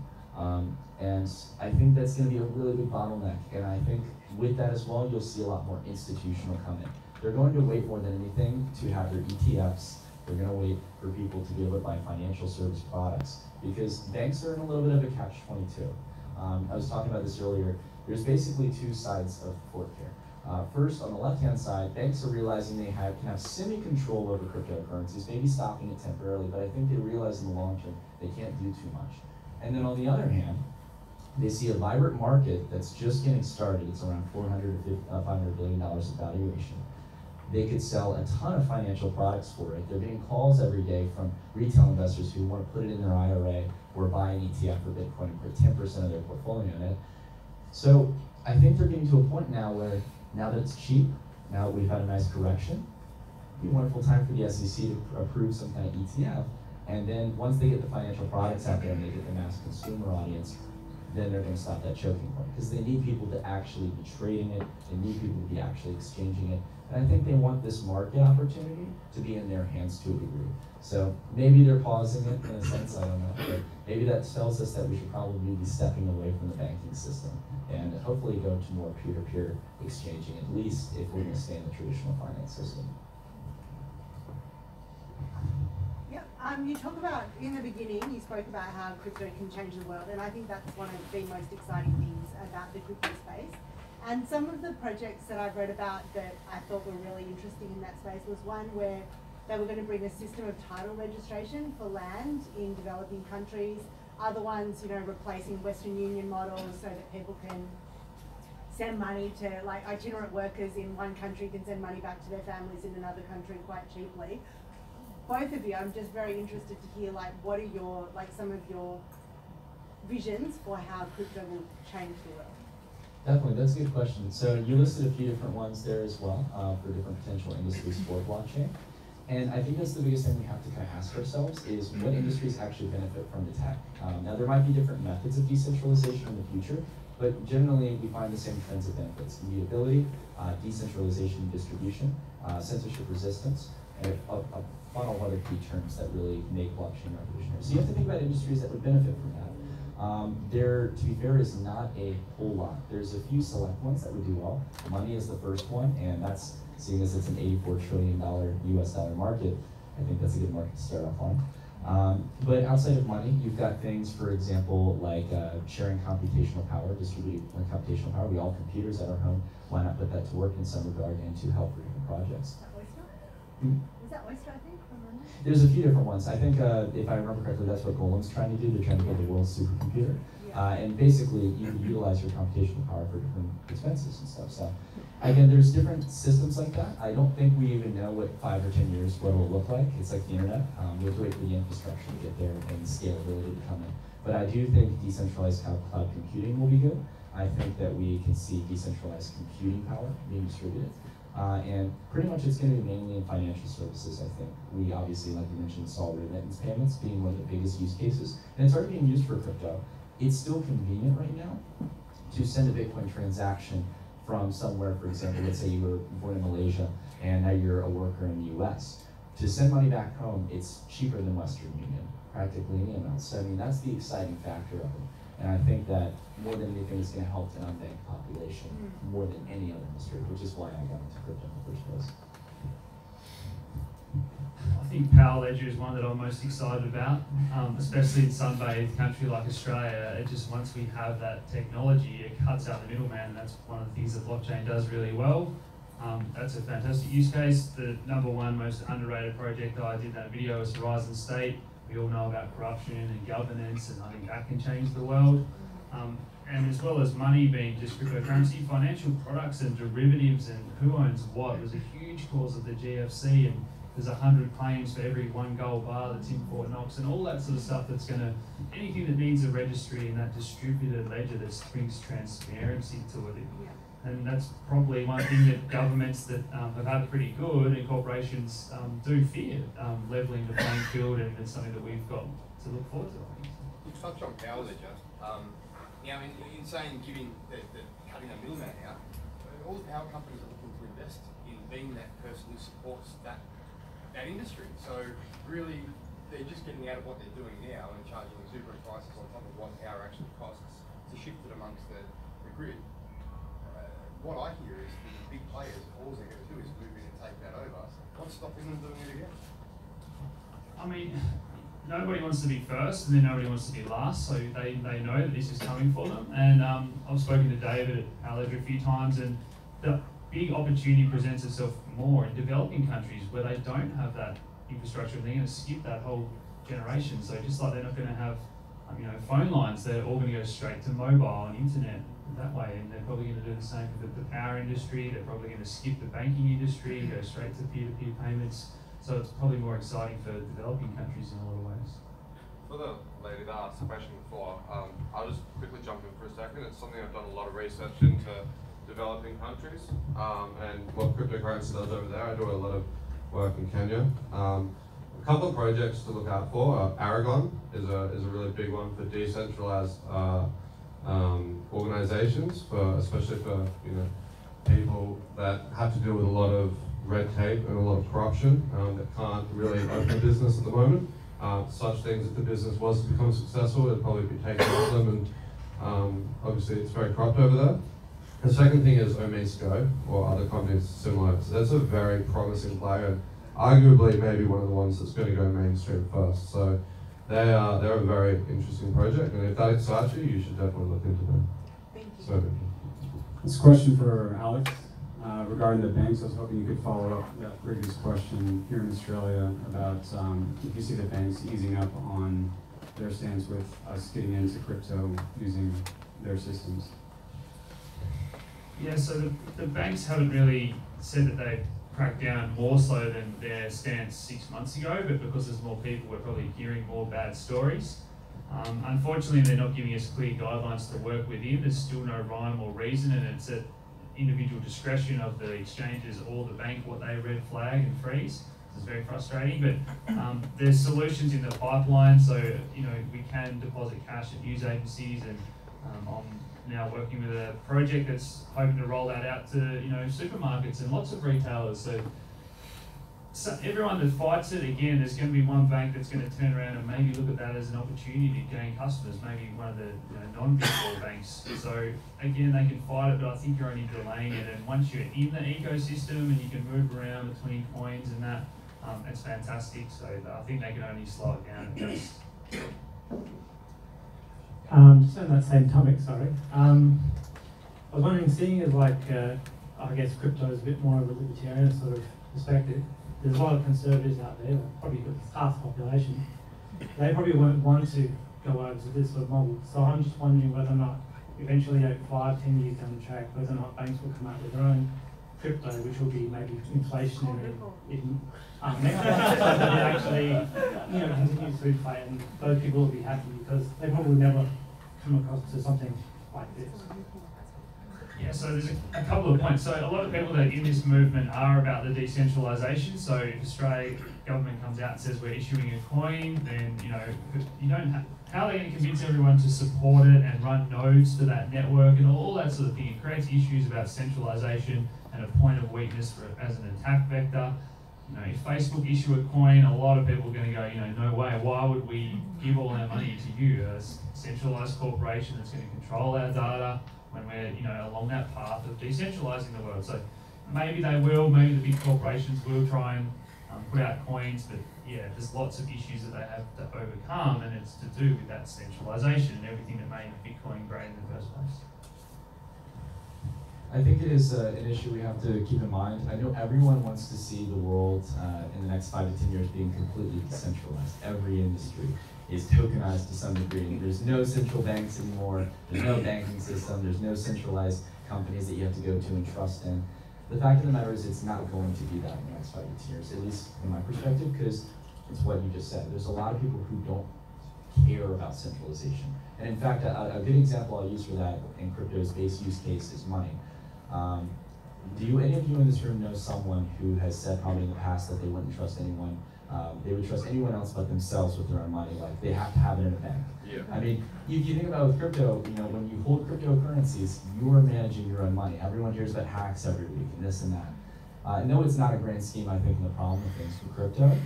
And I think that's going to be a really big bottleneck. And I think with that as well, you'll see a lot more institutional come in. They're going to wait more than anything to have their ETFs. They're going to wait for people to be able to buy financial service products because banks are in a little bit of a catch-22. I was talking about this earlier. There's basically two sides of fork here. First, on the left-hand side, banks are realizing they can have semi-control over cryptocurrencies, maybe stopping it temporarily, but I think they realize in the long term they can't do too much. And then on the other hand, they see a vibrant market that's just getting started. It's around $400 to $500 billion of valuation. They could sell a ton of financial products for it. They're getting calls every day from retail investors who want to put it in their IRA or buy an ETF for Bitcoin and put 10% of their portfolio in it. So I think they're getting to a point now where, now that it's cheap, now that we've had a nice correction, it'd be a wonderful time for the SEC to approve some kind of ETF. And then once they get the financial products out there and they get the mass consumer audience, then they're going to stop that choking point because they need people to actually be trading it. They need people to be actually exchanging it. And I think they want this market opportunity to be in their hands to a degree. So maybe they're pausing it in a sense, I don't know. But maybe that tells us that we should probably be stepping away from the banking system and hopefully go to more peer-to-peer exchanging, at least if we're going to stay in the traditional finance system. You talk about, in the beginning, you spoke about how crypto can change the world, and I think that's one of the most exciting things about the crypto space. And some of the projects that I've read about that I thought were really interesting in that space was one where they were going to bring a system of title registration for land in developing countries. Other ones, replacing Western Union models so that people can send money to, like, itinerant workers in one country can send money back to their families in another country quite cheaply. Both of you, I'm just very interested to hear, what are your, some of your visions for how crypto will change the world? Definitely, that's a good question. So you listed a few different ones there as well for different potential industries for blockchain. And I think that's the biggest thing we have to kind of ask ourselves is what industries actually benefit from the tech. Now there might be different methods of decentralization in the future, but generally we find the same trends of benefits: immutability, decentralization and distribution, censorship resistance, and a funnel of other key terms that really make blockchain revolutionary. So you have to think about industries that would benefit from that. There, to be fair, is not a whole lot. There's a few select ones that would do well. Money is the first one, and that's, seeing as it's an $84 trillion US dollar market, I think that's a good market to start off on. But outside of money, you've got things, for example, like sharing computational power, distributed computational power. We all have computers at our home. Why not put that to work in some regard and to help for different projects? Is that Oyster, I think, from London? There's a few different ones. I think, if I remember correctly, that's what Golem's trying to do. They're trying to build the world's supercomputer. And basically, you can utilize your computational power for different expenses and stuff. So, again, there's different systems like that. I don't think we even know what 5 or 10 years what it'll look like. It's like the internet. We have to wait for the infrastructure to get there and the scalability to come in. But I do think decentralized cloud computing will be good. I think that we can see decentralized computing power being distributed. And pretty much it's going to be mainly in financial services, I think. We obviously, like you mentioned, saw remittance payments being one of the biggest use cases. And it's already being used for crypto. It's still convenient right now to send a Bitcoin transaction from somewhere, for example, let's say you were born in Malaysia and now you're a worker in the US. To send money back home, it's cheaper than Western Union, practically any amount. So I mean, that's the exciting factor of it. And I think that more than anything, it's going to help the unbanked population more than any other industry, which is why I got into crypto in the first place. I think Power Ledger is one that I'm most excited about, especially in sun-bathed country like Australia. It just, once we have that technology, it cuts out the middleman, and that's one of the things that blockchain does really well. That's a fantastic use case. The #1 most underrated project that I did that video is Horizon State. We all know about corruption and governance, and I think that can change the world. And as well as money being just cryptocurrency, financial products and derivatives and who owns what was a huge cause of the GFC, and there's 100 claims for every 1 gold bar that's in Fort Knox, and all that sort of stuff that's going to, anything that needs a registry and that distributed ledger that brings transparency to it. And that's probably one thing that governments that have had pretty good, and corporations do fear, levelling the playing field, and it's something that we've got to look forward to, I think. You touched on Power Ledger. In saying giving cutting the middleman out, all the power companies are looking to invest in being that person who supports that industry. So really, they're just getting out of what they're doing now and charging exuberant prices on top of what power actually costs to shift it amongst the grid. What I hear is the big players, all they're going to do is move in and take that over. What's stopping them doing it again? I mean, nobody wants to be first, and then nobody wants to be last, so they know that this is coming for them. And I've spoken to David at Power Ledger a few times, and the big opportunity presents itself more in developing countries where they don't have that infrastructure, and they're going to skip that whole generation. So just like they're not going to have phone lines, they're all going to go straight to mobile and internet that way, and they're probably going to do the same with the power industry. They're probably going to skip the banking industry, go straight to peer-to-peer payments. So it's probably more exciting for developing countries in a lot of ways. For the lady that asked the question before, I'll just quickly jump in for a second. It's something I've done a lot of research into developing countries, and what cryptocurrency does over there. I do a lot of work in Kenya. A couple of projects to look out for. Aragon is a really big one for decentralized organizations, especially for people that have to deal with a lot of red tape and a lot of corruption, that can't really open a business at the moment. Such things, if the business was to become successful, it'd probably be taken off them, and obviously it's very corrupt over there. The second thing is Omesko, or other companies similar. So that's a very promising player, and arguably maybe one of the ones that's going to go mainstream first. So they're a very interesting project, and if that excites you, you should definitely look into them. Thank you. So, this question for Alex regarding the banks. I was hoping you could follow up that previous question here in Australia about if you see the banks easing up on their stance with us getting into crypto using their systems. Yeah, so the banks haven't really said that they've cracked down more so than their stance 6 months ago, but because there's more people, we're probably hearing more bad stories. Unfortunately, they're not giving us clear guidelines to work within. There's still no rhyme or reason, and it's at individual discretion of the exchanges or the bank what they red flag and freeze. It's very frustrating, but there's solutions in the pipeline. So we can deposit cash at news agencies, and I'm now working with a project that's hoping to roll that out to supermarkets and lots of retailers. So everyone that fights it, again, there's going to be one bank that's going to turn around and maybe look at that as an opportunity to gain customers, maybe one of the non-big four banks. So again, they can fight it, but I think you're only delaying it. And once you're in the ecosystem and you can move around between coins and that, it's fantastic. So I think they can only slow it down at best. Just on that same topic, sorry. I was wondering, seeing as like, I guess crypto is a bit more of a libertarian sort of perspective, there's a lot of conservatives out there, probably half the population. They probably won't want to go over to this sort of model. So I'm just wondering whether or not eventually, 5-10 years down the track, whether or not banks will come out with their own crypto, which will be maybe inflationary in actually, continue to inflate, and those people will be happy because they probably never come across to something like this. Yeah, so there's a couple of points. So a lot of people that are in this movement are about the decentralization. So if Australia government comes out and says we're issuing a coin, then you don't have, how are they going to convince everyone to support it and run nodes for that network and all that sort of thing? It creates issues about centralization and a point of weakness as an attack vector. If Facebook issue a coin, a lot of people are going to go, no way, why would we give all our money to you, a centralized corporation that's going to control our data when we're, along that path of decentralizing the world. So maybe they will, maybe the big corporations will try and put out coins, but yeah, there's lots of issues that they have to overcome, and it's to do with that centralization and everything that made Bitcoin great in the first place. I think it is an issue we have to keep in mind. I know everyone wants to see the world in the next 5 to 10 years being completely decentralized. Every industry is tokenized to some degree. There's no central banks anymore. There's no banking system. There's no centralized companies that you have to go to and trust in. The fact of the matter is it's not going to be that in the next 5 to 10 years, at least in my perspective, because it's what you just said. There's a lot of people who don't care about centralization. And in fact, a good example I'll use for that in crypto's base use case is money. Do any of you in this room know someone who has said probably in the past that they wouldn't trust anyone, they would trust anyone else but themselves with their own money, like they have to have it in a bank? Yeah. I mean, you think about with crypto, when you hold cryptocurrencies, you are managing your own money. Everyone hears about hacks every week and this and that. No, it's not a grand scheme, I think, in the problem of things for crypto.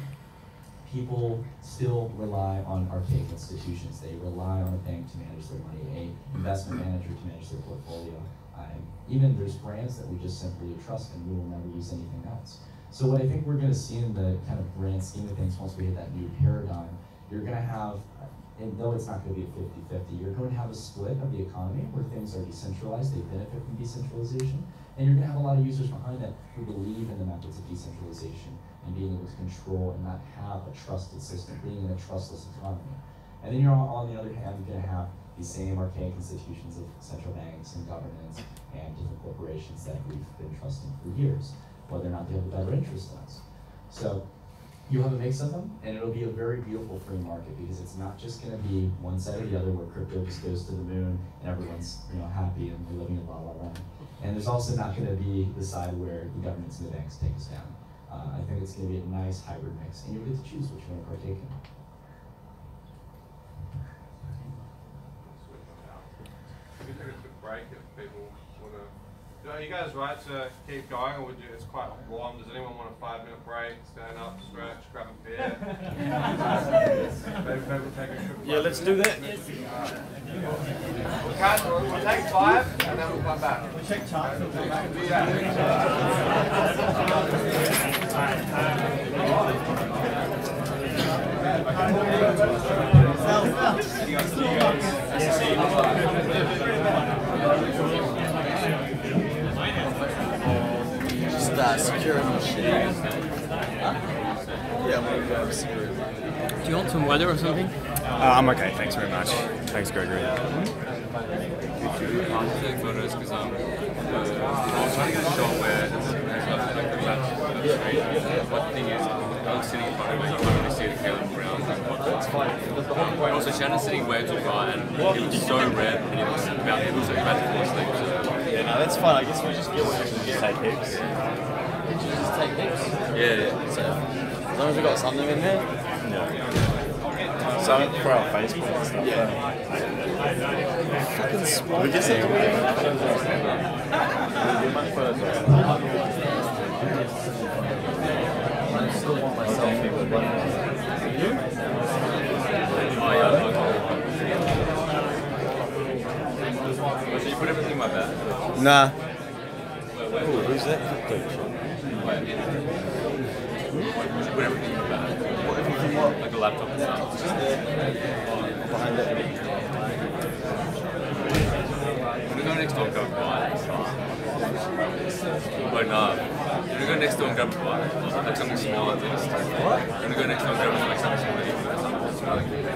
People still rely on archaic institutions. They rely on a bank to manage their money, an investment manager to manage their portfolio. Even there's brands that we just simply trust and we will never use anything else. So what I think we're going to see in the kind of grand scheme of things once we hit that new paradigm, you're going to have, and though it's not going to be a 50-50, you're going to have a split of the economy where things are decentralized, they benefit from decentralization, and you're going to have a lot of users behind that who believe in the methods of decentralization and being able to control and not have a trusted system, being in a trustless economy. And then you're on the other hand going to have these same archaic institutions of central banks and governments and different corporations that we've been trusting for years, whether or not they have a better interest in us. So you have a mix of them, and it'll be a very beautiful free market because it's not just going to be one side or the other where crypto just goes to the moon and everyone's happy and we're living in la la land. And there's also not going to be the side where the governments and the banks take us down. I think it's going to be a nice hybrid mix, and you'll get to choose which you want to partake in. We can take a quick break if people want to. Are you guys right to keep going, or would you? It's quite warm. Does anyone want a 5-minute break? Stand up, stretch, grab a beer. Maybe take a quick break. Yeah, let's do that. We'll take 5 and then we'll come back. We'll check time. We'll come back. Just securing shit. Yeah, I'm gonna go secure. Do you want some weather or something? I'm okay, thanks very much. Thanks, Gregory. I'm taking photos because I was trying to get a shot where there's like a match on the street. But the thing is, I'm sitting in front of me, I can't really see the Caleb Brown. That's fine. And also, Shannon's sitting way too far, and he looks so red, and he looks about to fall asleep. So. Yeah, no, that's fine. I guess we just get what you just take heaps. Did you just take heaps? Yeah. So, as long as we got something in there? No. So for our Facebook and stuff. Yeah. Fucking small. We just have to wait. I still want my selfie with one. You? So you put everything in my bag? Nah. Ooh, who's that? you put everything in the bag. Like a laptop and stuff. Behind it. When we go next door and grab a bite. But no. When we go next door and grab a bite, like something small at least. What? When we go next door and grab like something small at least.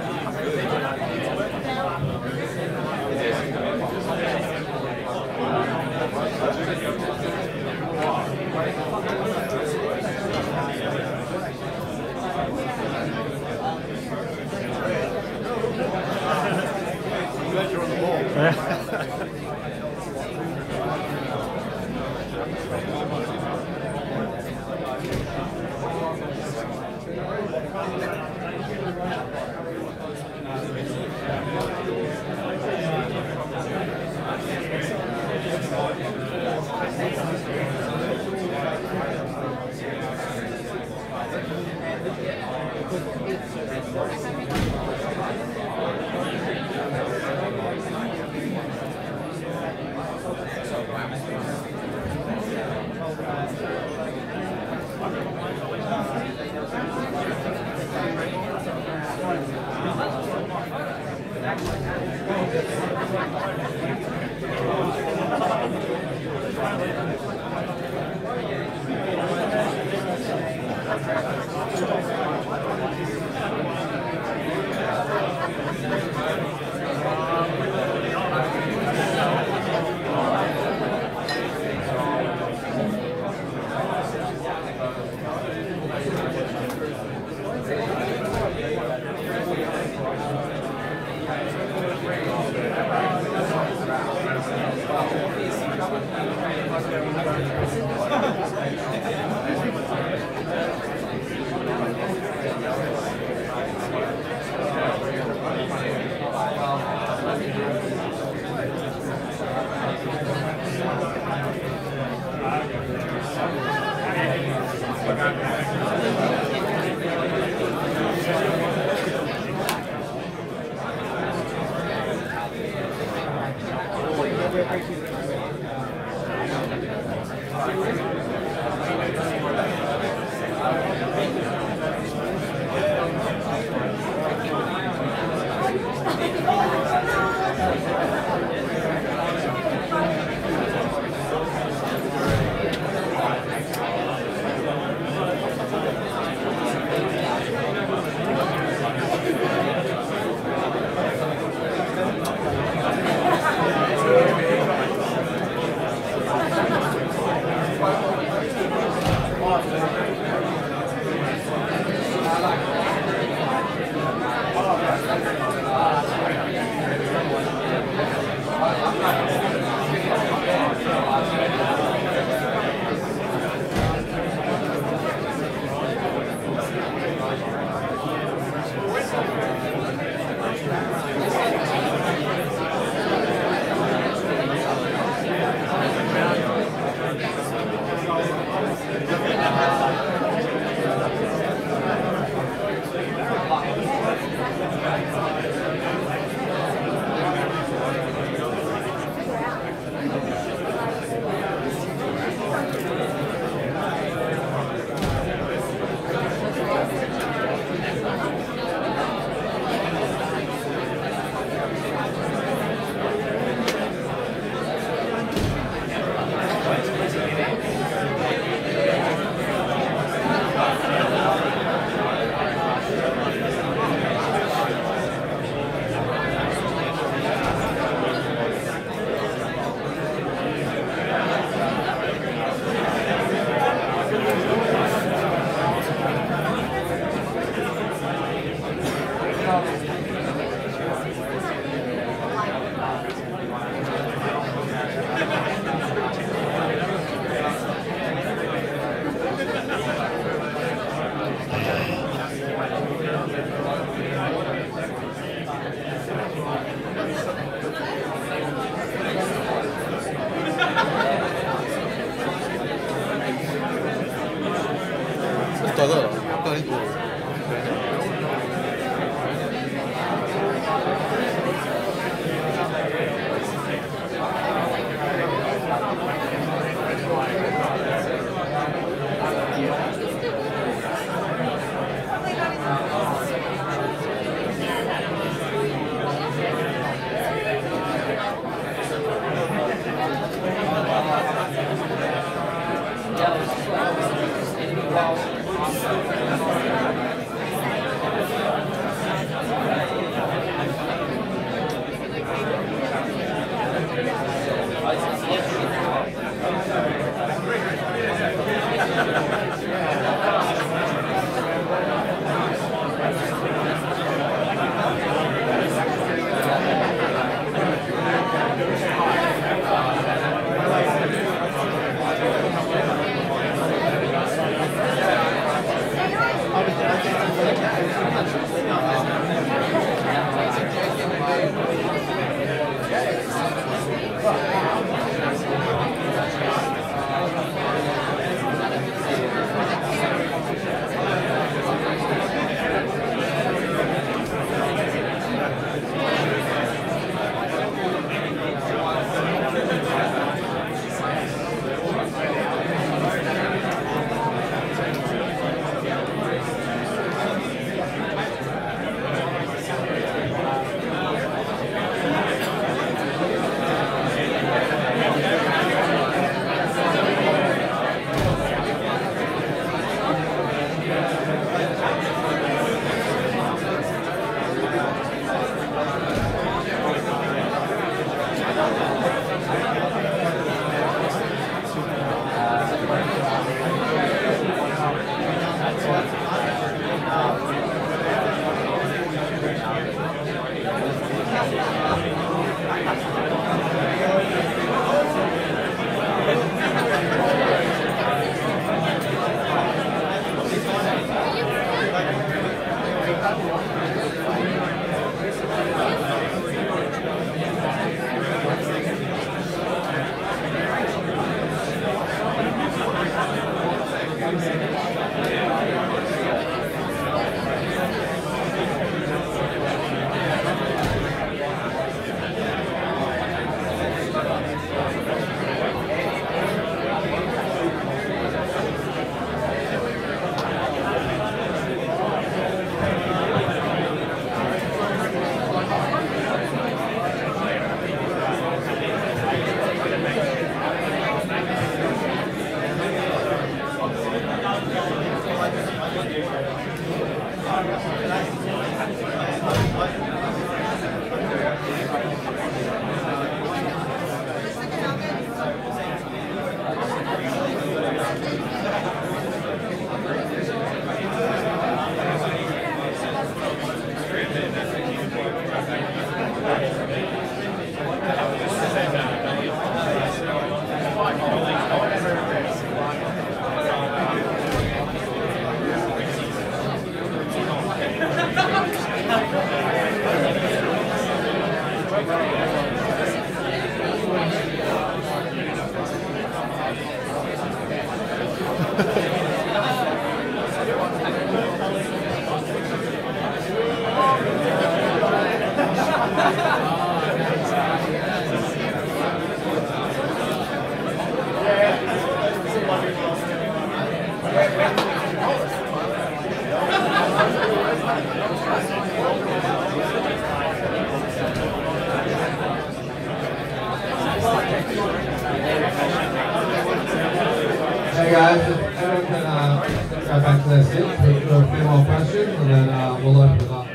Hey guys, if everyone can go back to their seats, we'll do a few more questions and then we'll open it up.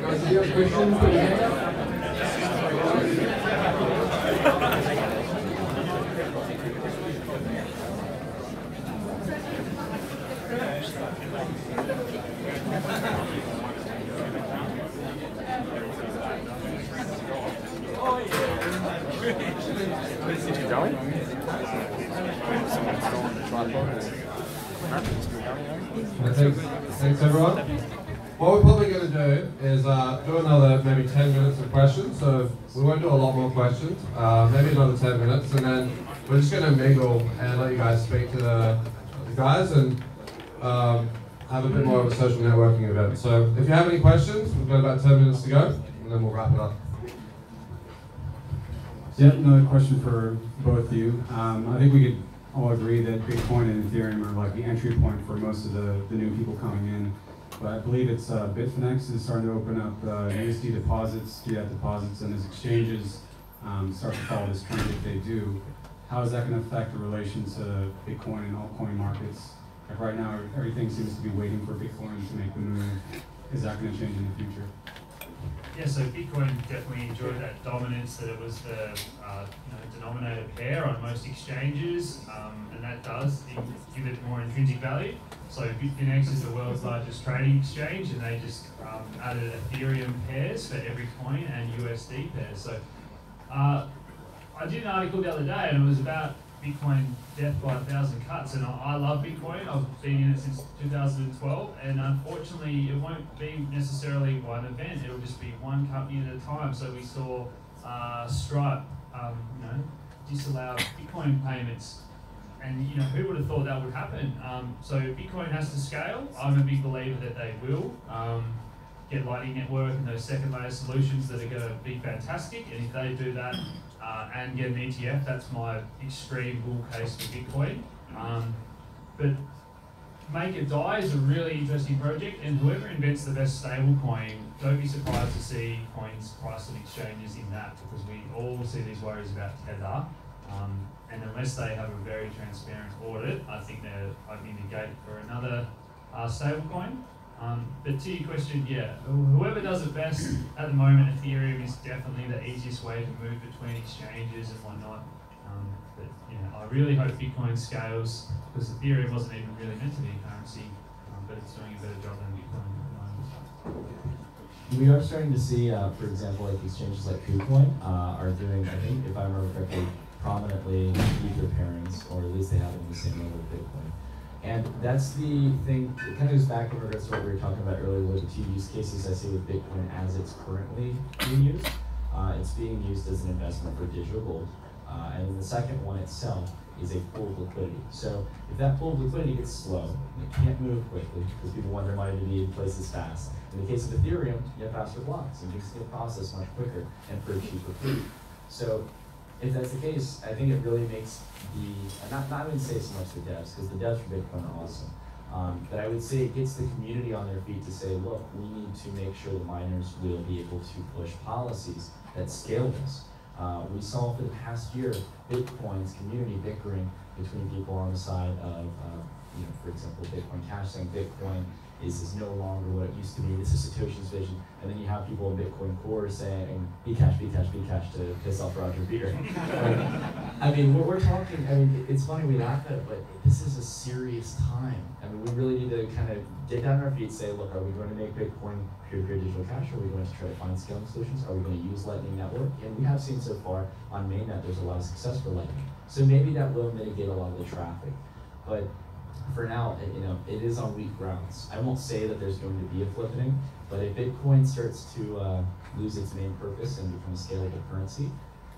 Guys, do you have questions? Put your hand up. Thanks everyone. What we're probably going to do is do another maybe 10 minutes of questions. So we won't do a lot more questions, maybe another 10 minutes, and then we're just going to mingle and let you guys speak to the guys and have a bit more of a social networking event. So if you have any questions, we've got about 10 minutes to go, and then we'll wrap it up. Yep, another question for both of you. I think we could all agree that Bitcoin and Ethereum are like the entry point for most of the new people coming in. But I believe it's Bitfinex is starting to open up USD deposits, fiat deposits, and there's exchanges start to follow this trend, if they do, how is that going to affect the relation to Bitcoin and altcoin markets? Like right now, everything seems to be waiting for Bitcoin to make the move. Is that going to change in the future? Yeah, so Bitcoin definitely enjoyed that dominance, that it was the denominator pair on most exchanges, and that does give it more intrinsic value. So Bitfinex is the world's largest trading exchange, and they just added Ethereum pairs for every coin and USD pairs. So I did an article the other day, and it was about Bitcoin death by 1,000 cuts, and I love Bitcoin. I've been in it since 2012, and unfortunately it won't be necessarily one event, it'll just be one company at a time. So we saw Stripe disallow Bitcoin payments, and who would have thought that would happen? So Bitcoin has to scale. I'm a big believer that they will get Lightning Network and those second layer solutions that are going to be fantastic, and if they do that and get an ETF, that's my extreme bull case for Bitcoin. But Make It Die is a really interesting project, and whoever invents the best stable coin, don't be surprised to see coins priced on exchanges in that, because we all see these worries about Tether, and unless they have a very transparent audit, I think they're opening the gate for another stable coin. But to your question, yeah, whoever does it best at the moment, Ethereum is definitely the easiest way to move between exchanges and whatnot. But I really hope Bitcoin scales, because Ethereum wasn't even really meant to be a currency, but it's doing a better job than Bitcoin at the moment. We are starting to see, for example, like exchanges like KuCoin are doing, I think, if I remember correctly, prominently Ether pairings, or at least they have it in the same level of Bitcoin. And that's the thing, it kind of goes back in regards to what we were talking about earlier with the two use cases I see with Bitcoin as it's currently being used. It's being used as an investment for digital gold. And then the second one itself is a pool of liquidity. So if that pool of liquidity gets slow, and it can't move quickly because people want their money to be in places fast. In the case of Ethereum, you have faster blocks and things get processed much quicker and for a cheaper fee. So if that's the case, I think it really makes not even say so much the devs, because the devs for Bitcoin are awesome. But I would say it gets the community on their feet to say, look, we need to make sure the miners will be able to push policies that scale this. We saw for the past year Bitcoin's community bickering between people on the side of, for example, Bitcoin Cash saying Bitcoin is no longer what it used to be. This is Satoshi's vision. And then you have people in Bitcoin Core saying, Bcash, Bcash, Bcash to piss off Roger Ver. I mean, we're talking, it's funny we laugh at it, but this is a serious time. We really need to kind of get down on our feet and say, look, are we going to make Bitcoin peer-to-peer digital cash? Are we going to try to find scaling solutions? Are we going to use Lightning Network? And we have seen so far on mainnet, there's a lot of success for Lightning. So maybe that will mitigate a lot of the traffic. But for now, it is on weak grounds. I won't say that there's going to be a flippening, but if Bitcoin starts to lose its main purpose and become a scalable currency,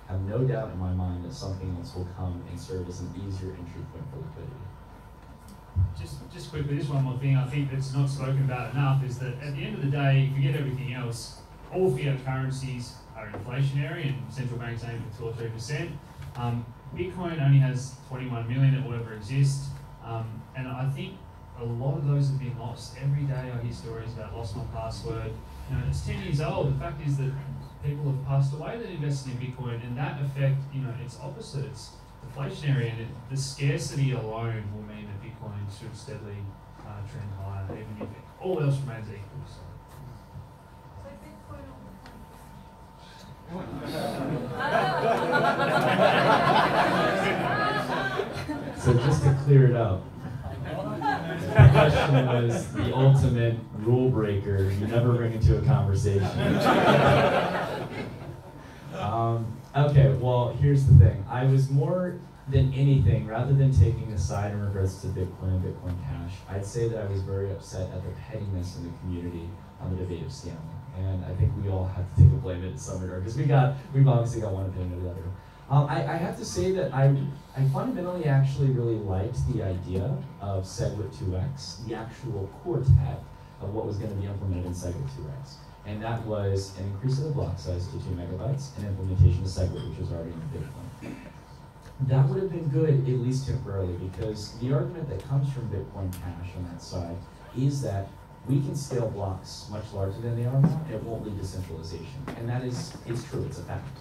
I have no doubt in my mind that something else will come and serve as an easier entry point for liquidity. Just quickly, just one more thing I think that's not spoken about enough is that at the end of the day, forget everything else, all fiat currencies are inflationary and central banks aim for 2 or 3%. Bitcoin only has 21 million that will ever exist. And I think a lot of those have been lost. Every day I hear stories about lost my password. It's 10 years old. The fact is that people have passed away that invested in Bitcoin, and that effect, it's opposite. It's deflationary, and the scarcity alone will mean that Bitcoin should steadily trend higher, even if all else remains equal. So just to clear it up, the question was the ultimate rule breaker you never bring into a conversation. Okay, well, here's the thing. I was more than anything, rather than taking a side in regards to Bitcoin and Bitcoin Cash, I'd say that I was very upset at the pettiness in the community on the debate of scaling. And I think we all have to take a blame it in some regard, because we've obviously got one opinion or the other. I have to say that I fundamentally actually really liked the idea of SegWit 2x, the actual core tech of what was going to be implemented in SegWit 2x. And that was an increase of the block size to 2 megabytes and implementation of SegWit, which was already in Bitcoin. That would have been good, at least temporarily, because the argument that comes from Bitcoin Cash on that side is that we can scale blocks much larger than they are now, and it won't lead to centralization. And that is, it's true, it's a fact.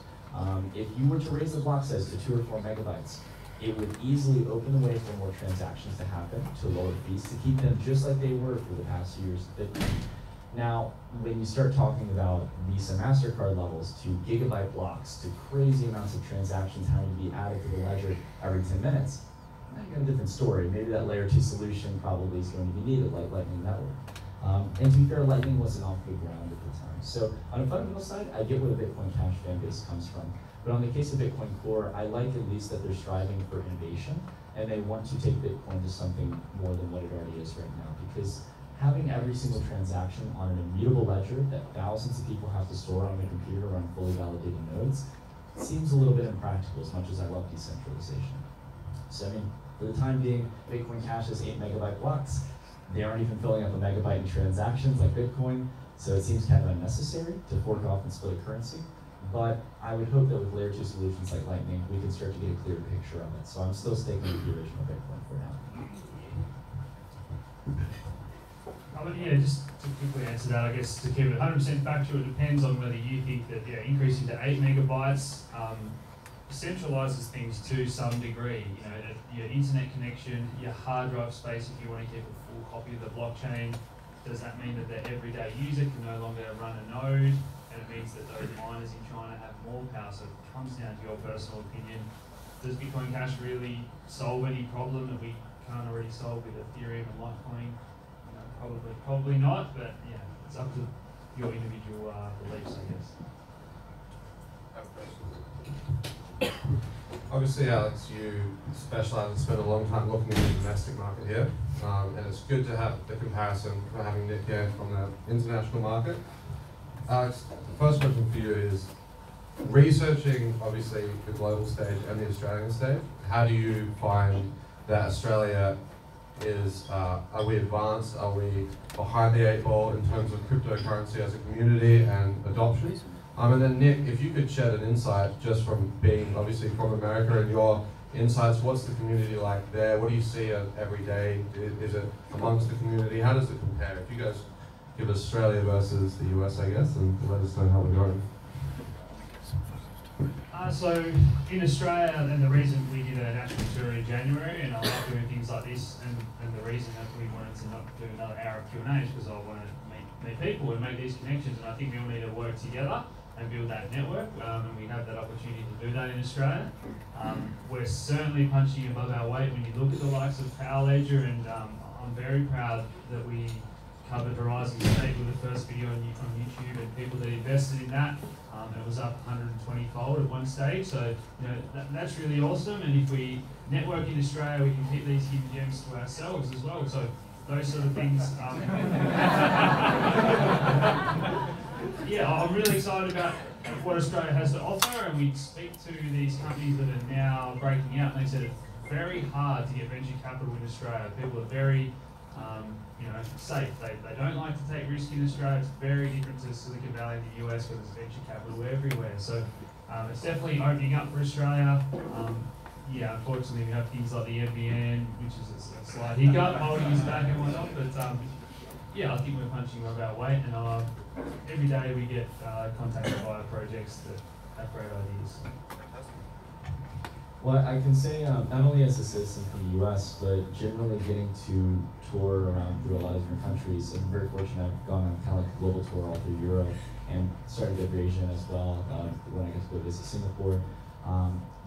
If you were to raise the block size to 2 or 4 megabytes, it would easily open the way for more transactions to happen, to lower fees, to keep them just like they were for the past years of Bitcoin. Now, when you start talking about Visa, MasterCard levels to gigabyte blocks, to crazy amounts of transactions having to be added to the ledger every 10 minutes, now you got a different story. Maybe that layer 2 solution probably is going to be needed, like Lightning Network. And to be fair, Lightning wasn't off good ground at the time. So on a fundamental side, I get where the Bitcoin Cash fan base comes from. But on the case of Bitcoin Core, I like at least that they're striving for innovation and they want to take Bitcoin to something more than what it already is right now. Because having every single transaction on an immutable ledger that thousands of people have to store on their computer on fully validated nodes seems a little bit impractical, as much as I love decentralization. So I mean, for the time being, Bitcoin Cash has 8 megabyte blocks. They aren't even filling up a megabyte in transactions like Bitcoin, so it seems kind of unnecessary to fork off and split a currency. But I would hope that with layer 2 solutions like Lightning, we can start to get a clearer picture of it. So I'm still sticking with the original Bitcoin for now. Yeah, just to quickly answer that, I guess to keep it 100% factual, it depends on whether you think that increasing to 8 megabytes centralizes things to some degree. You know, your internet connection, your hard drive space, if you want to keep a full copy of the blockchain, does that mean that the everyday user can no longer run a node? And it means that those miners in China have more power. So it comes down to your personal opinion. Does Bitcoin Cash really solve any problem that we can't already solve with Ethereum and Litecoin? Probably not, but yeah, it's up to your individual beliefs, I guess. Obviously, Alex, you specialize and spend a long time looking at the domestic market here, and it's good to have the comparison for having Nick here from the international market. Alex, the first question for you is, researching obviously the global stage and the Australian stage, how do you find that Australia is, are we advanced, are we behind the 8 ball in terms of cryptocurrency as a community and adoption? And then Nick, if you could shed an insight just from being obviously from America and your insights, what's the community like there? What do you see every day? Is it amongst the community? How does it compare? If you guys give Australia versus the US, I guess, and let us know how we're going. So in Australia, and the reason we did a national tour in January, and I like doing things like this, and the reason that we wanted to not do another hour of Q&A is because I wanted to meet people and make these connections, and I think we all need to work together and build that network, and we have that opportunity to do that in Australia. We're certainly punching above our weight when you look at the likes of Power Ledger, and I'm very proud that we covered Horizon State with the first video on YouTube, and people that invested in that. It was up 120-fold at one stage, so you know that's really awesome. And if we network in Australia, we can keep these hidden gems to ourselves as well. So those sort of things. Yeah, I'm really excited about what Australia has to offer, and we speak to these companies that are now breaking out, and they said it's very hard to get venture capital in Australia. People are very safe. They don't like to take risk in Australia. It's very different to Silicon Valley in the US where there's venture capital everywhere. So it's definitely opening up for Australia. Yeah, unfortunately we have things like the NBN, which is a slight hiccup holding us back and whatnot. But yeah, I think we're punching above our weight, and every day we get contacted by projects that have great ideas. Well, I can say not only as a citizen from the US, but generally getting to tour around through a lot of different countries. I'm very fortunate I've gone on kind of like a global tour all through Europe and started to go to Asia as well when I got to go visit Singapore.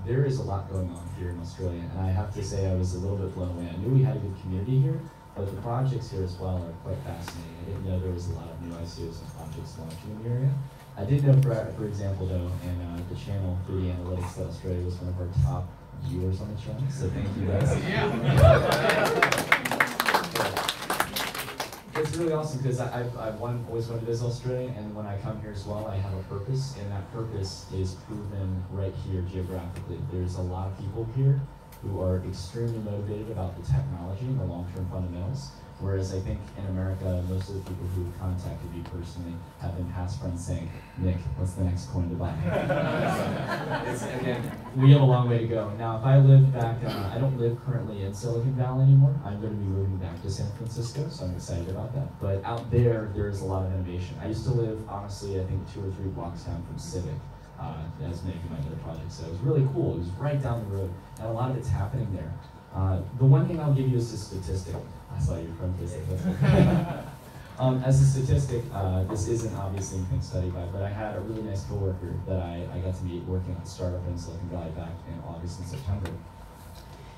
There is a lot going on here in Australia, and I have to say I was a little bit blown away. I knew we had a good community here, but the projects here as well are quite fascinating. I didn't know there was a lot of new ICOs and projects launching in the area. I did know, for example, though, in the channel through the analytics that Australia was one of our top viewers on the channel, so thank you guys. It's really awesome because I've always wanted to visit Australia, and when I come here as well, I have a purpose, and that purpose is proven right here geographically. There's a lot of people here who are extremely motivated about the technology and the long-term fundamentals. Whereas I think in America, most of the people who have contacted me personally have been past friends saying, Nick, what's the next coin to buy? Again, we have a long way to go. Now, if I live back, I don't live currently in Silicon Valley anymore. I'm going to be moving back to San Francisco, so I'm excited about that. But out there is a lot of innovation. I used to live, honestly, I think 2 or 3 blocks down from Civic. as making my other projects. So it was really cool. It was right down the road, and a lot of it's happening there. The one thing I'll give you is a statistic. I saw your front face. As a statistic, this isn't obviously anything studied by, but I had a really nice coworker that I got to meet working at a startup in Silicon Valley back in August and September.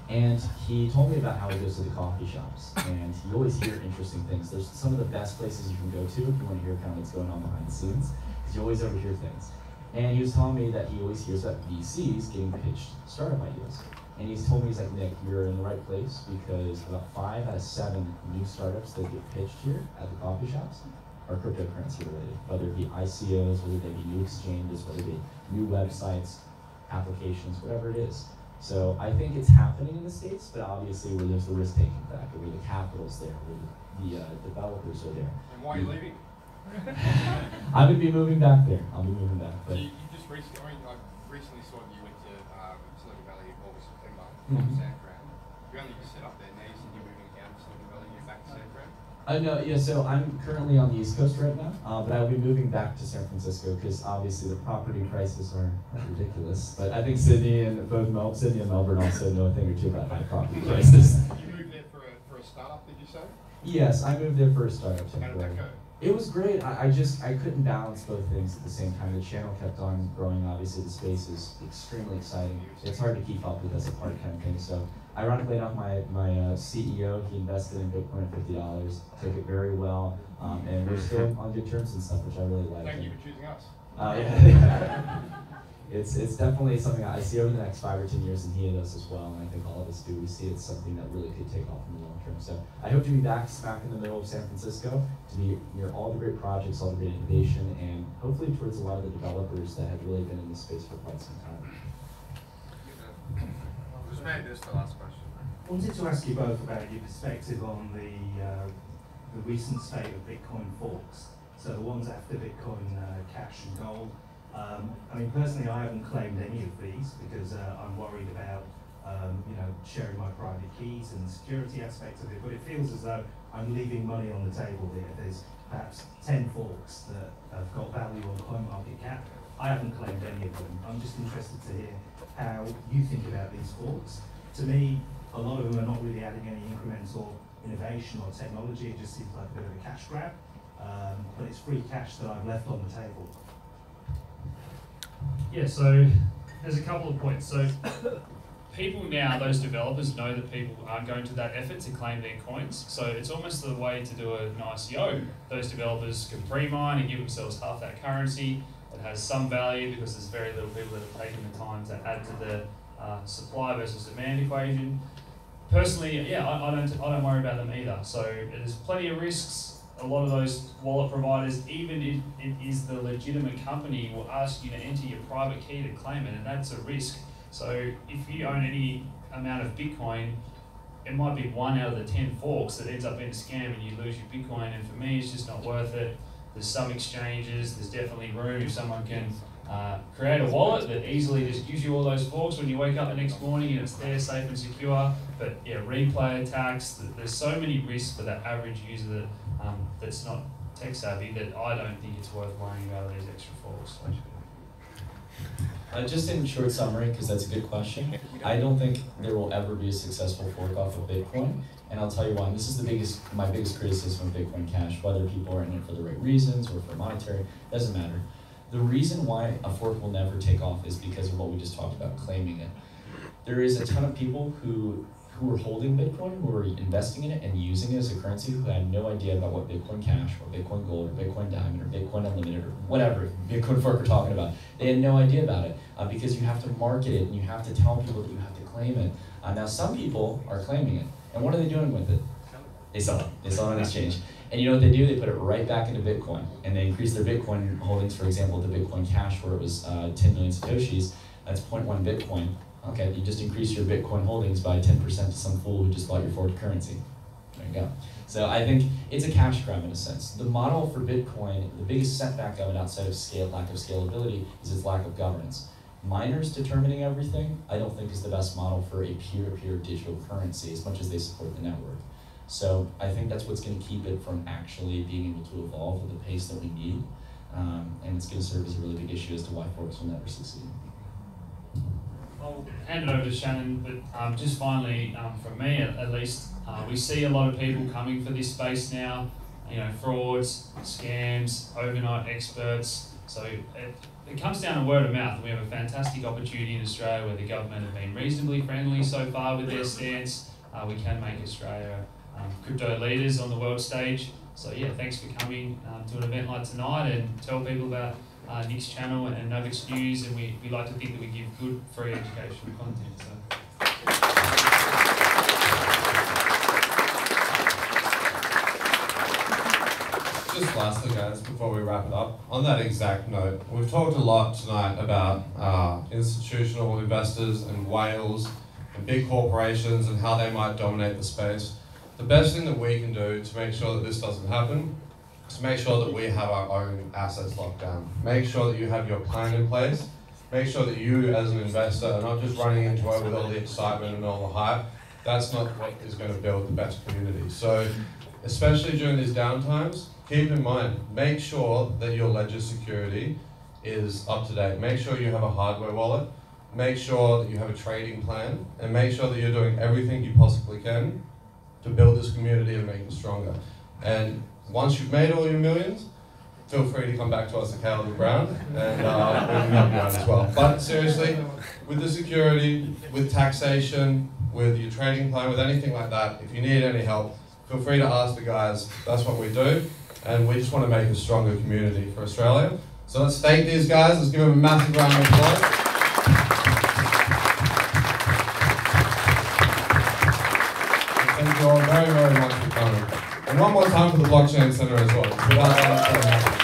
And he told me about how he goes to the coffee shops, and you always hear interesting things. There's some of the best places you can go to if you want to hear kind of what's going on behind the scenes, because you always overhear things. And he was telling me that he always hears about VCs getting pitched startup ideas. And he's told me, he's like, Nick, you're in the right place, because about 5 out of 7 new startups that get pitched here at the coffee shops are cryptocurrency related, whether it be ICOs, whether they be new exchanges, whether they be new websites, applications, whatever it is. So I think it's happening in the States, but obviously where there's the risk-taking factor, where the capital's there, where the developers are there. And why are you leaving? I'm going to be moving back there. I'll be moving back. But You just recently, I recently saw that you went to Silicon Valley in August, September, Mhm. San Fran. You only just set up there, now you said you're moving out of Silicon Valley, you're back to San Fran? No, yeah, so I'm currently on the East Coast right now, but I'll be moving back to San Francisco because obviously the property prices are ridiculous. But I think Sydney and Sydney and Melbourne also know a thing or two about high property prices. You moved there for a startup, did you say? Yes, I moved there for a startup. How did that go? It was great. I couldn't balance both things at the same time. The channel kept on growing. Obviously, the space is extremely exciting. It's hard to keep up with as a part-time thing. So, ironically enough, my CEO, he invested in Bitcoin at $50, took it very well, and we're still on good terms and stuff, which I really like. Thank you for choosing us. Yeah. It's definitely something I see over the next 5 or 10 years, and he does as well, and I think all of us do. We see it's something that really could take off in the long term. So I hope to be back smack in the middle of San Francisco, to be near all the great projects, all the great innovation, and hopefully towards a lot of the developers that have really been in this space for quite some time. Just maybe this the last question. I wanted to ask you both about your perspective on the recent state of Bitcoin forks. So the ones after Bitcoin Cash and Gold. I mean, personally, I haven't claimed any of these because I'm worried about, sharing my private keys and the security aspect of it. But it feels as though I'm leaving money on the table here. There's perhaps 10 forks that have got value on CoinMarketCap. I haven't claimed any of them. I'm just interested to hear how you think about these forks. To me, a lot of them are not really adding any incremental innovation or technology. It just seems like a bit of a cash grab. But it's free cash that I've left on the table. Yeah, so there's a couple of points. So people now, those developers know that people aren't going to that effort to claim their coins. So it's almost the way to do an ICO. Those developers can pre-mine and give themselves half that currency. It has some value because there's very little people that have taken the time to add to the supply versus demand equation. Personally, yeah, I don't worry about them either. So there's plenty of risks. A lot of those wallet providers, even if it is the legitimate company, will ask you to enter your private key to claim it, and that's a risk. So if you own any amount of Bitcoin, it might be 1 out of the 10 forks that ends up being a scam and you lose your Bitcoin, and for me it's just not worth it. There's some exchanges, there's definitely room if someone can create a wallet that easily just gives you all those forks when you wake up the next morning and it's there safe and secure. But yeah, replay attacks, there's so many risks for that average user that that's not tech savvy that I don't think it's worth worrying about these extra forks. Just in short summary, because that's a good question, I don't think there will ever be a successful fork off of Bitcoin, and I'll tell you why. And this is my biggest criticism of Bitcoin Cash, whether people are in it for the right reasons or for monetary, doesn't matter. The reason why a fork will never take off is because of what we just talked about, claiming it. There is a ton of people who are holding Bitcoin, who are investing in it and using it as a currency, who had no idea about what Bitcoin Cash or Bitcoin Gold or Bitcoin Diamond or Bitcoin Unlimited or whatever Bitcoin fork we're talking about. They had no idea about it because you have to market it and you have to tell people that you have to claim it. Now some people are claiming it, and what are they doing with it? They sell it. They sell it on exchange. And you know what they do? They put it right back into Bitcoin, and they increase their Bitcoin holdings. For example, the Bitcoin Cash, where it was 10 million Satoshis, that's 0.1 Bitcoin. Okay, you just increase your Bitcoin holdings by 10% to some fool who just bought your forward currency. There you go. So I think it's a cash grab in a sense. The model for Bitcoin, the biggest setback of it outside of lack of scalability is its lack of governance. Miners determining everything, I don't think is the best model for a peer-to-peer digital currency as much as they support the network. So I think that's what's going to keep it from actually being able to evolve at the pace that we need. and it's going to serve as a really big issue as to why Forex will never succeed. I'll hand it over to Shannon, but just finally, from me at least, we see a lot of people coming for this space now, you know, frauds, scams, overnight experts. So it comes down to word of mouth, and we have a fantastic opportunity in Australia where the government have been reasonably friendly so far with their stance. We can make Australia crypto leaders on the world stage. So yeah, thanks for coming to an event like tonight, and tell people about Nick's channel and Nuggets News, and we like to think that we give good free educational content. So. Just lastly, guys, before we wrap it up, on that exact note, we've talked a lot tonight about institutional investors and whales and big corporations and how they might dominate the space. The best thing that we can do to make sure that this doesn't happen is make sure that we have our own assets locked down. Make sure that you have your plan in place. Make sure that you as an investor are not just running into it with all the excitement and all the hype. That's not what is going to build the best community. So, especially during these downtimes, keep in mind, make sure that your ledger security is up to date. Make sure you have a hardware wallet. Make sure that you have a trading plan, and make sure that you're doing everything you possibly can to build this community and make it stronger. And once you've made all your millions, feel free to come back to us at Caleb Brown, and we can help you out as well. But seriously, with the security, with taxation, with your trading plan, with anything like that, if you need any help, feel free to ask the guys. That's what we do, and we just want to make a stronger community for Australia. So let's thank these guys. Let's give them a massive round of applause. Thank you all very, very much for coming. And one more time for the Blockchain Center as well. Without that,